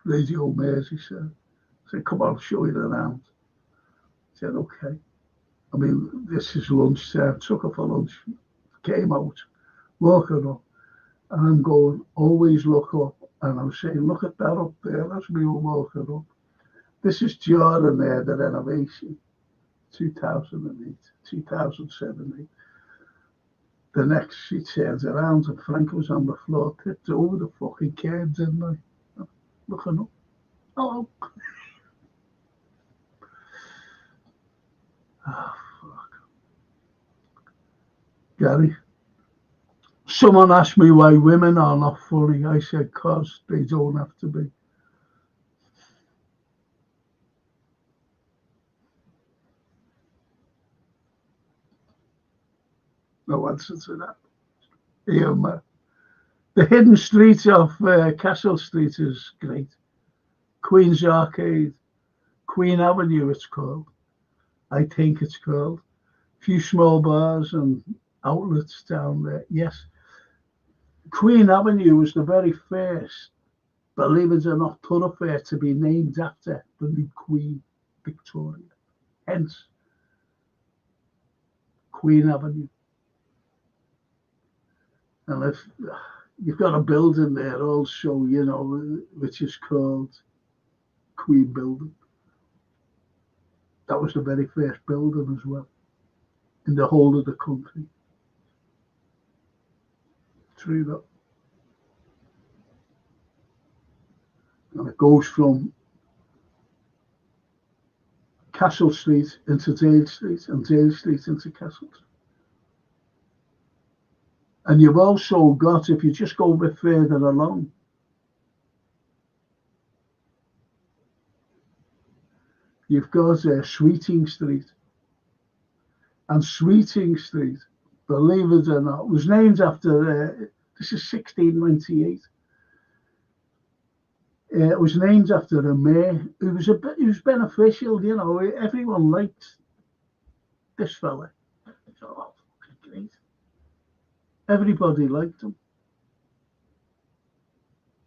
Radio Merseyside. I said, come on, I'll show you around. I said, okay. I mean, this is lunchtime. Took her for lunch. Came out, walking up. And I'm going, always look up. And I was saying, look at that up there as we were walking up. This is Jordan there, the renovation, 2008, 2007. The next, she turns around and Frank was on the floor, tipped over the fucking curb, didn't I? Looking up. Hello. Oh, fuck. Gary. Someone asked me why women are not funny. I said, because they don't have to be. No answer to that. Yeah, the hidden street of Castle Street is great. Queen's Arcade, Queen Avenue it's called. I think it's called. A few small bars and outlets down there. Yes. Queen Avenue was the very first, believe it or not, thoroughfare to be named after the new Queen, Victoria. Hence, Queen Avenue. And if you've got a building there also, which is called Queen Building. That was the very first building as well in the whole of the country. True that. And it goes from Castle Street into Dale Street and Dale Street into Castle Street. And you've also got, if you just go a bit further along, you've got Sweeting Street. And Sweeting Street, believe it or not, was named after, this is 1698. It was named after a mayor who was beneficial, you know, everyone liked this fella. Oh, great. Everybody liked him.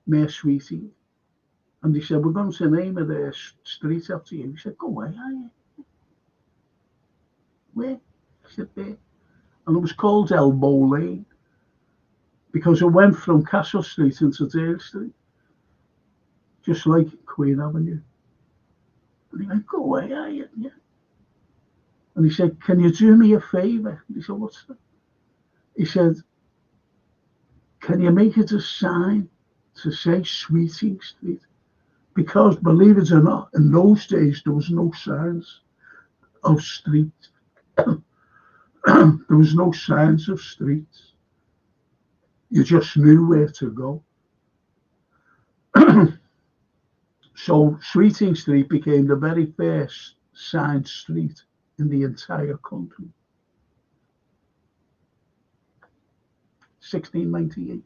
Mayor Sweeting. And he said, we're going to name the street after you. He said, go away, are you? Where? He said, there. And it was called Elbow Lane because it went from Castle Street into Dale Street, just like Queen Avenue. And he went, go away, are you? Yeah. And he said, can you do me a favour? He said, what's that? He said, can you make it a sign to say Sweeting Street? Because, believe it or not, in those days, there was no signs of streets. There was no signs of streets. You just knew where to go. So Sweeting Street became the very first signed street in the entire country. 1698.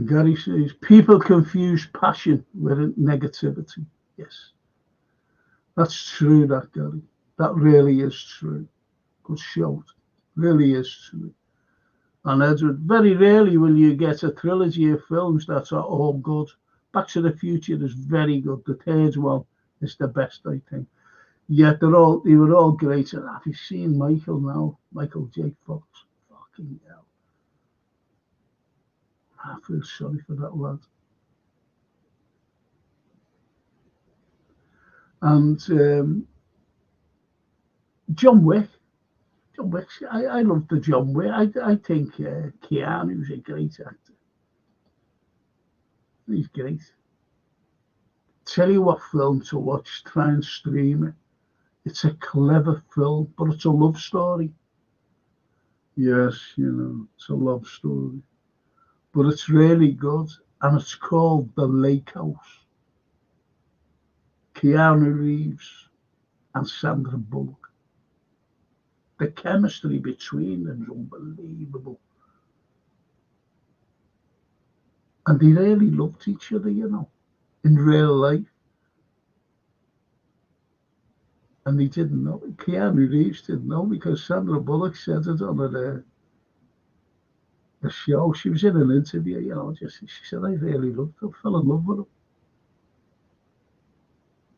Gary says, people confuse passion with negativity. Yes. That's true, that, Gary. That really is true. Good shout. Really is true. And Edward, very rarely will you get a trilogy of films that are all good. Back to the Future is very good. The third one is the best, I think. Yet they were all great. And have you seen Michael now? Michael J. Fox. Fucking hell. I feel sorry for that lad. And John Wick. I love the John Wick. I think Keanu's a great actor. He's great. Tell you what film to watch, try and stream it. It's a clever film, but it's a love story. Yes, you know, it's a love story. But it's really good, and it's called The Lake House. Keanu Reeves and Sandra Bullock. The chemistry between them is unbelievable. And they really loved each other, you know, in real life. And they didn't know. Keanu Reeves didn't know because Sandra Bullock said it on the show. She was in an interview, you know, she said, I really loved him, fell in love with him.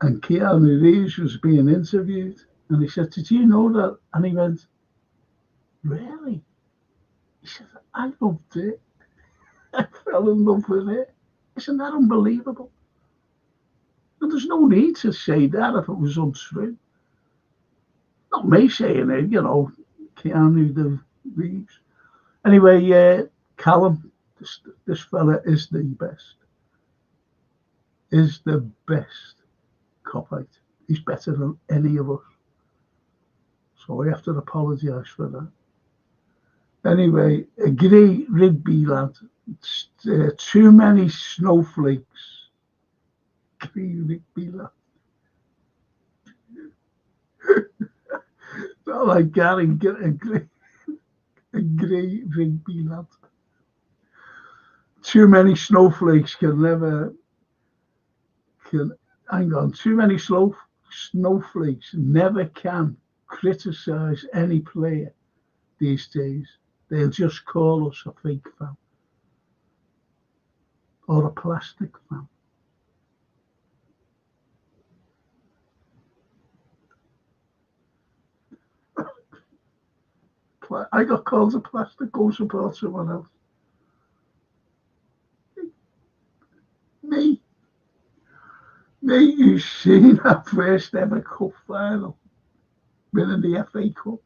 And Keanu Reeves was being interviewed, and he said, did you know that? And he went, really? He said, I loved it. I fell in love with it. Isn't that unbelievable? And there's no need to say that if it was untrue. Not me saying it, you know, Keanu Reeves. Anyway, Callum, this fella is the best. Is the best copite. He's better than any of us. So I have to apologise for that. Anyway, a grey Rigby lad. Too many snowflakes. Grey Rigby lad. Not like Gary, get a grey Rigby lad. Too many snowflakes too many snowflakes never can criticise any player these days. They'll just call us a fake fan or a plastic fan. I got called a plastic, go support someone else. Me, you've seen our first ever cup final, winning the FA Cup.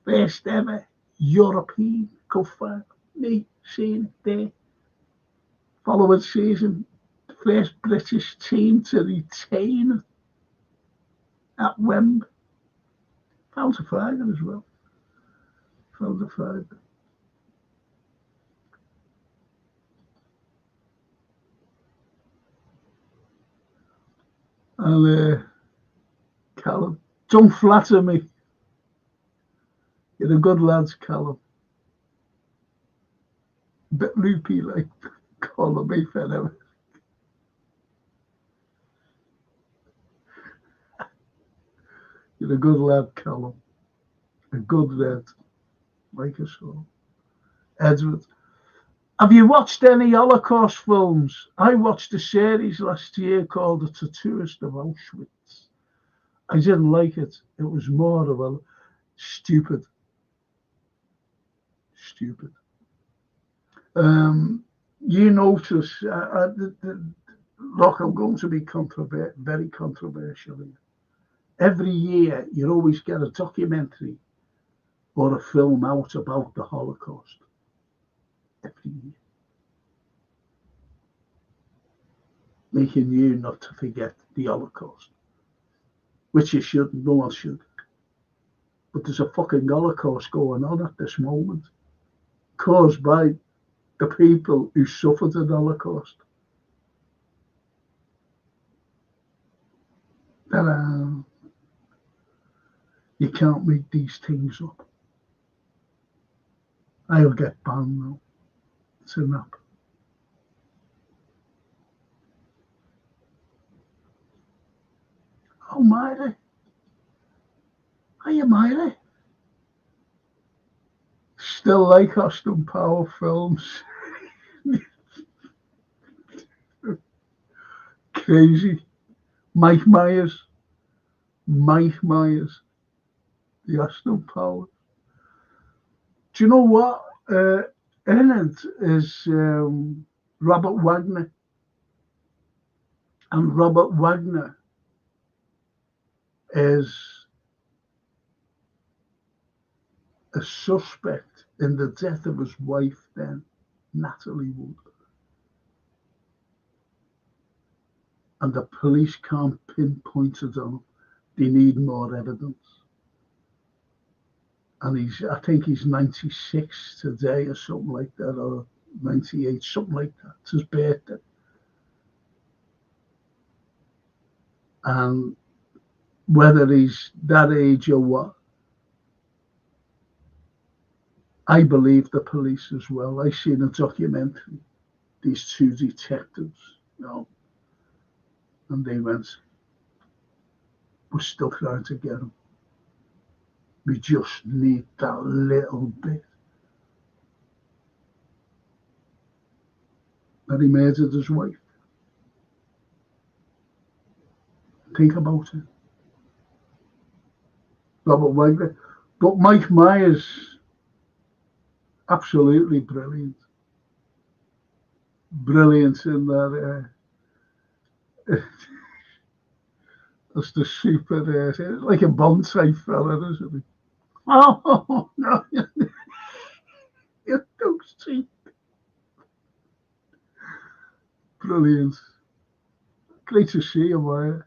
First ever European Cup final. Me, seeing it there. Following season, first British team to retain it at Wembley. Found a faggot as well. Found a faggot. And Callum, don't flatter me. You're a good lad, Callum. Bit loopy, like calling me forever. You're a good lad, Callum. A good lad, like us all. Edward, have you watched any Holocaust films? I watched a series last year called The Tattooist of Auschwitz. I didn't like it. It was more of a stupid. You notice, look, I'm going to be very controversial here. Every year, you always get a documentary or a film out about the Holocaust. Every year. Making you not to forget the Holocaust. Which you shouldn't, no one should. But there's a fucking Holocaust going on at this moment, caused by the people who suffered the Holocaust. You can't make these things up. I'll get banned now. It's enough. Oh, Miley. Hiya, Miley. Still like Austin Power films. Crazy. Mike Myers, the Austin Power. Do you know what? In it is Robert Wagner. And Robert Wagner is a suspect in the death of his wife then, Natalie Wood. And the police can't pinpoint it on him. They need more evidence. And I think he's 96 today or something like that, or 98, something like that. It's his birthday. And whether he's that age or what, I believe the police as well. I seen a documentary, these two detectives, and they went, we're still trying to get him. We just need that little bit. And he murdered his wife. Think about it. Robert Wagner. But Mike Myers, absolutely brilliant. Brilliant in that. That's the super, like a Bond type fella, isn't he? Oh, no. You don't see. Brilliant. Great to see you, Maya.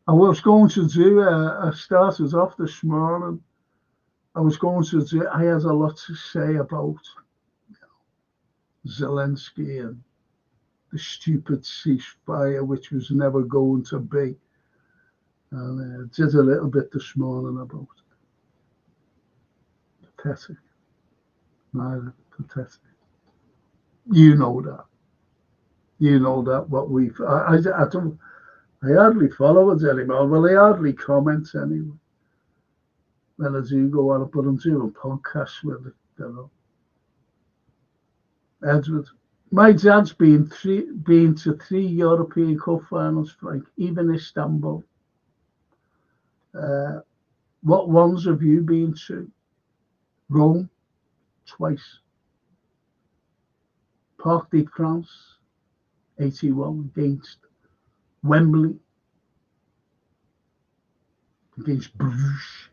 I was going to do, I started off this morning. I had a lot to say about Zelensky and the stupid ceasefire, which was never going to be. And did a little bit this morning about it. Pathetic. Neither pathetic. You know that. You know that what we've. I hardly follow it anymore. Well, I hardly comment anyway. When I do go on, but I'm doing podcasts with it, Edward. My dad's been to 3 European Cup finals, Frank, even Istanbul. What ones have you been to? Rome, twice. Parc des Princes, 81 against Wembley, against Bruges,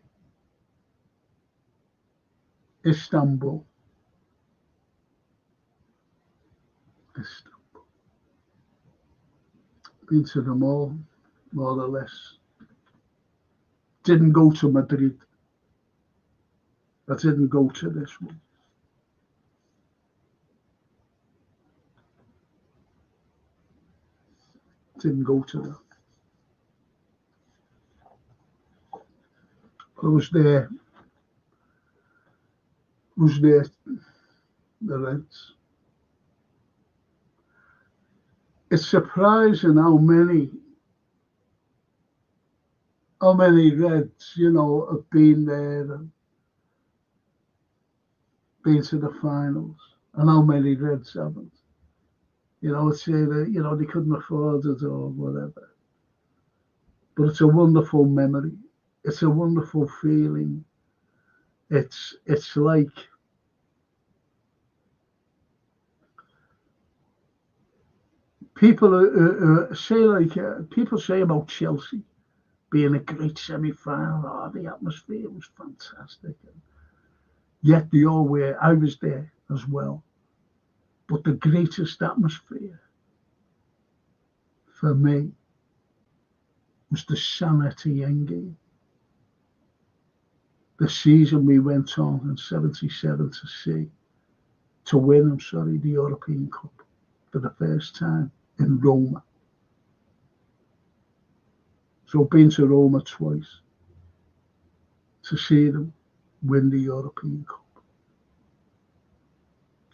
Istanbul. Been to them all, more or less. Didn't go to Madrid. I didn't go to this one. Didn't go to that. I was there. The Reds. It's surprising how many Reds, have been there and been to the finals, and how many Reds haven't. It's either, they couldn't afford it or whatever. But it's a wonderful memory. It's a wonderful feeling. It's like people say about Chelsea being a great semi-final. Oh, the atmosphere was fantastic. Yet the all were. I was there as well. But the greatest atmosphere for me was the San Etienne game. The season we went on in '77 to win, the European Cup for the first time in Roma. So I've been to Roma twice to see them win the European Cup.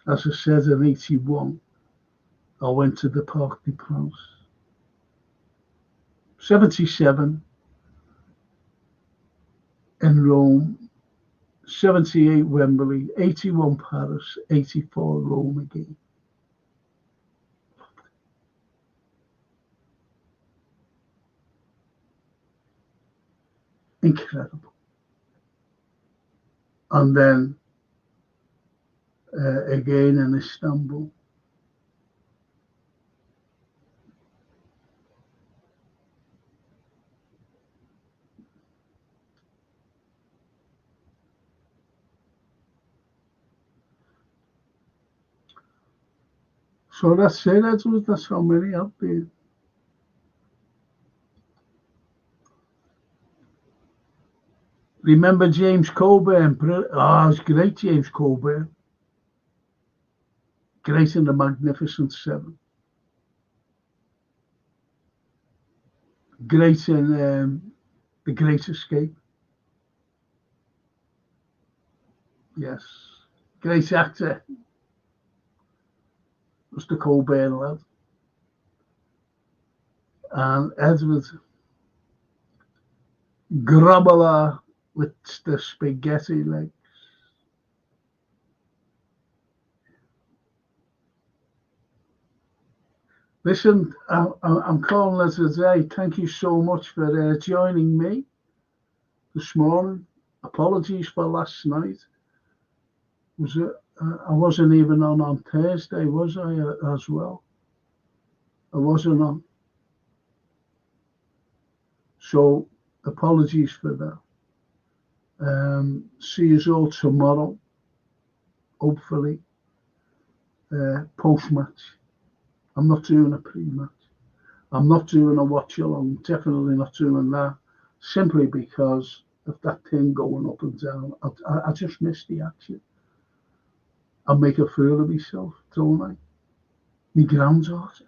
As I said, in '81, I went to the Parc des Princes. '77 in Rome, '78 Wembley, '81 Paris, '84 Rome again. Incredible. And then again in Istanbul. So that's it. That's how many I've been. Remember James Coburn? Oh, it's great, James Coburn. Great in The Magnificent Seven. Great in The Great Escape. Yes. Great actor. Was the Coburn lad. And Edward Grobbelaar with the spaghetti legs. Listen, I'm calling it a day. Thank you so much for joining me this morning. Apologies for last night. I wasn't even on Thursday, was I, as well? I wasn't on. So, apologies for that. See you all tomorrow, hopefully, post-match. I'm not doing a pre-match. I'm not doing a watch-along, definitely not doing that, simply because of that thing going up and down. I just miss the action. I make a fool of myself, don't I? My granddaughter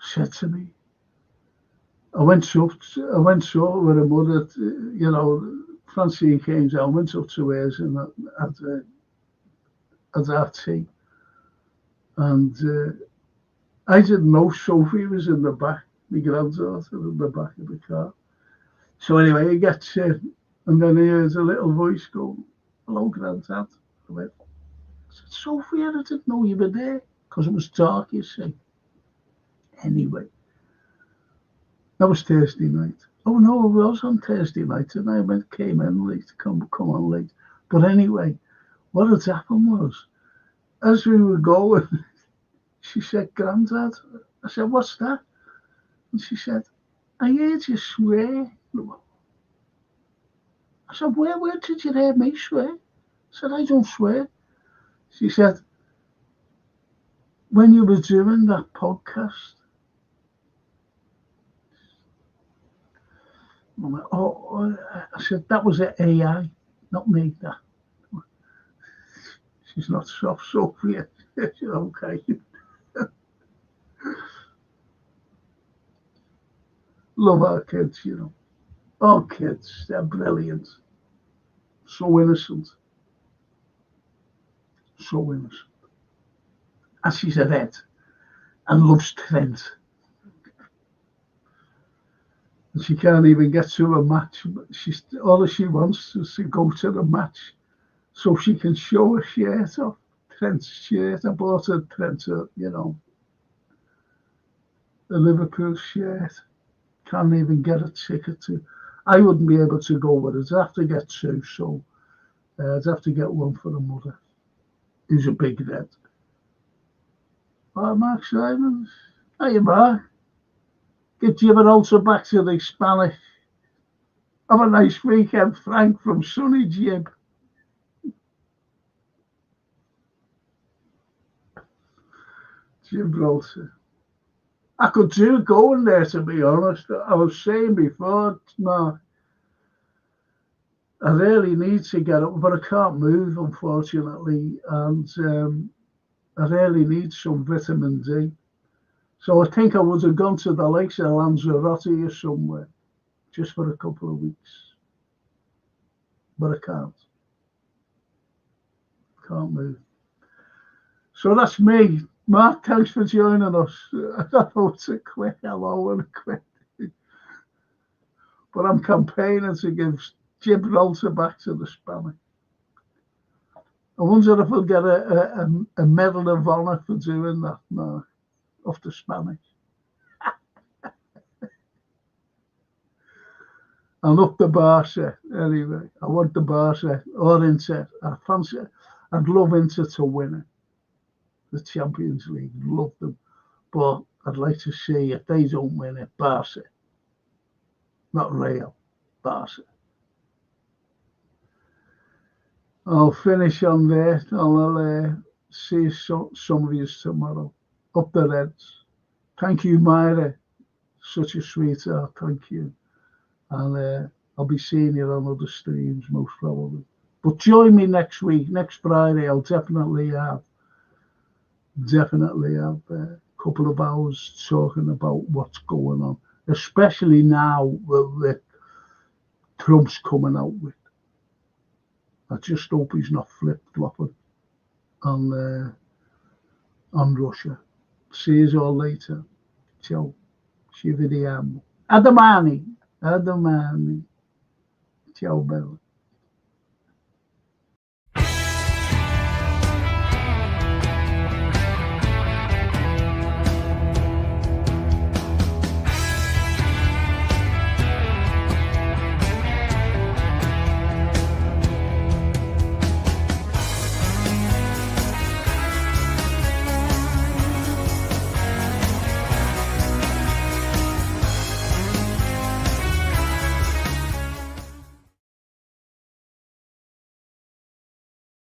said to me, I went up with her mother, Francine came down, went up to hers and had our tea. And I didn't know Sophie was in the back, my granddaughter in the back of the car. So anyway, he gets in, and then he hears a little voice go, "Hello, Granddad." I went, I said, "Sophie, I didn't know you were there," because it was dark, you see. Anyway, that was Thursday night. Oh no, I was on Thursday night, and I came in late, come on late. But anyway, what had happened was, as we were going, she said, "Granddad." I said, "What's that?" And she said, "I heard you swear." I said, where did you hear me swear? I said, "I don't swear." She said, "When you were doing that podcast I'm like, I said, that was an AI, not me. That she's not soft Sophia. I said, okay. Love our kids, you know. All kids, they're brilliant. So innocent. So innocent. And she's a vet and loves Trent. And she can't even get to a match. But she's all she wants is to go to the match so she can show her shirt off. Trent's shirt. I bought her Trent, you know, a Liverpool shirt. Can't even get a ticket to. I wouldn't be able to go with it. I'd have to get two, so I'd have to get one for the mother, who's a big red. Oh, Mark Simons. Hiya, Mark. Get Gibraltar back to the Spanish. Have a nice weekend, Frank from sunny Gib. Gibraltar. I could do going there, to be honest. I was saying before, Mark, I really need to get up, but I can't move, unfortunately, and I really need some vitamin D. So I think I would have gone to the lakes of Lanzarote or somewhere, just for a couple of weeks. But I can't. Can't move. So that's me. Mark, thanks for joining us. I don't know it's a quick hello and a quick. But I'm campaigning to give Gibraltar back to the Spanish. I wonder if we'll get a Medal of Honor for doing that, Mark, of the Spanish. And up the Barca, anyway. I want the Barca or Inter. I'd love Inter to win it. The Champions League, love them. But I'd like to see, if they don't win it, Barca. Not Real, Barca. I'll finish on there. I'll see some of you tomorrow. Up the Reds. Thank you, Myra. Such a sweetheart. Thank you. And I'll be seeing you on other streams, most probably. But join me next week, next Friday. I'll definitely have a couple of hours talking about what's going on, especially now with Trump's coming out with. I just hope he's not flip-flopping on Russia. See you all later. Ciao. Ci vediamo. A domani. Ciao, Bella.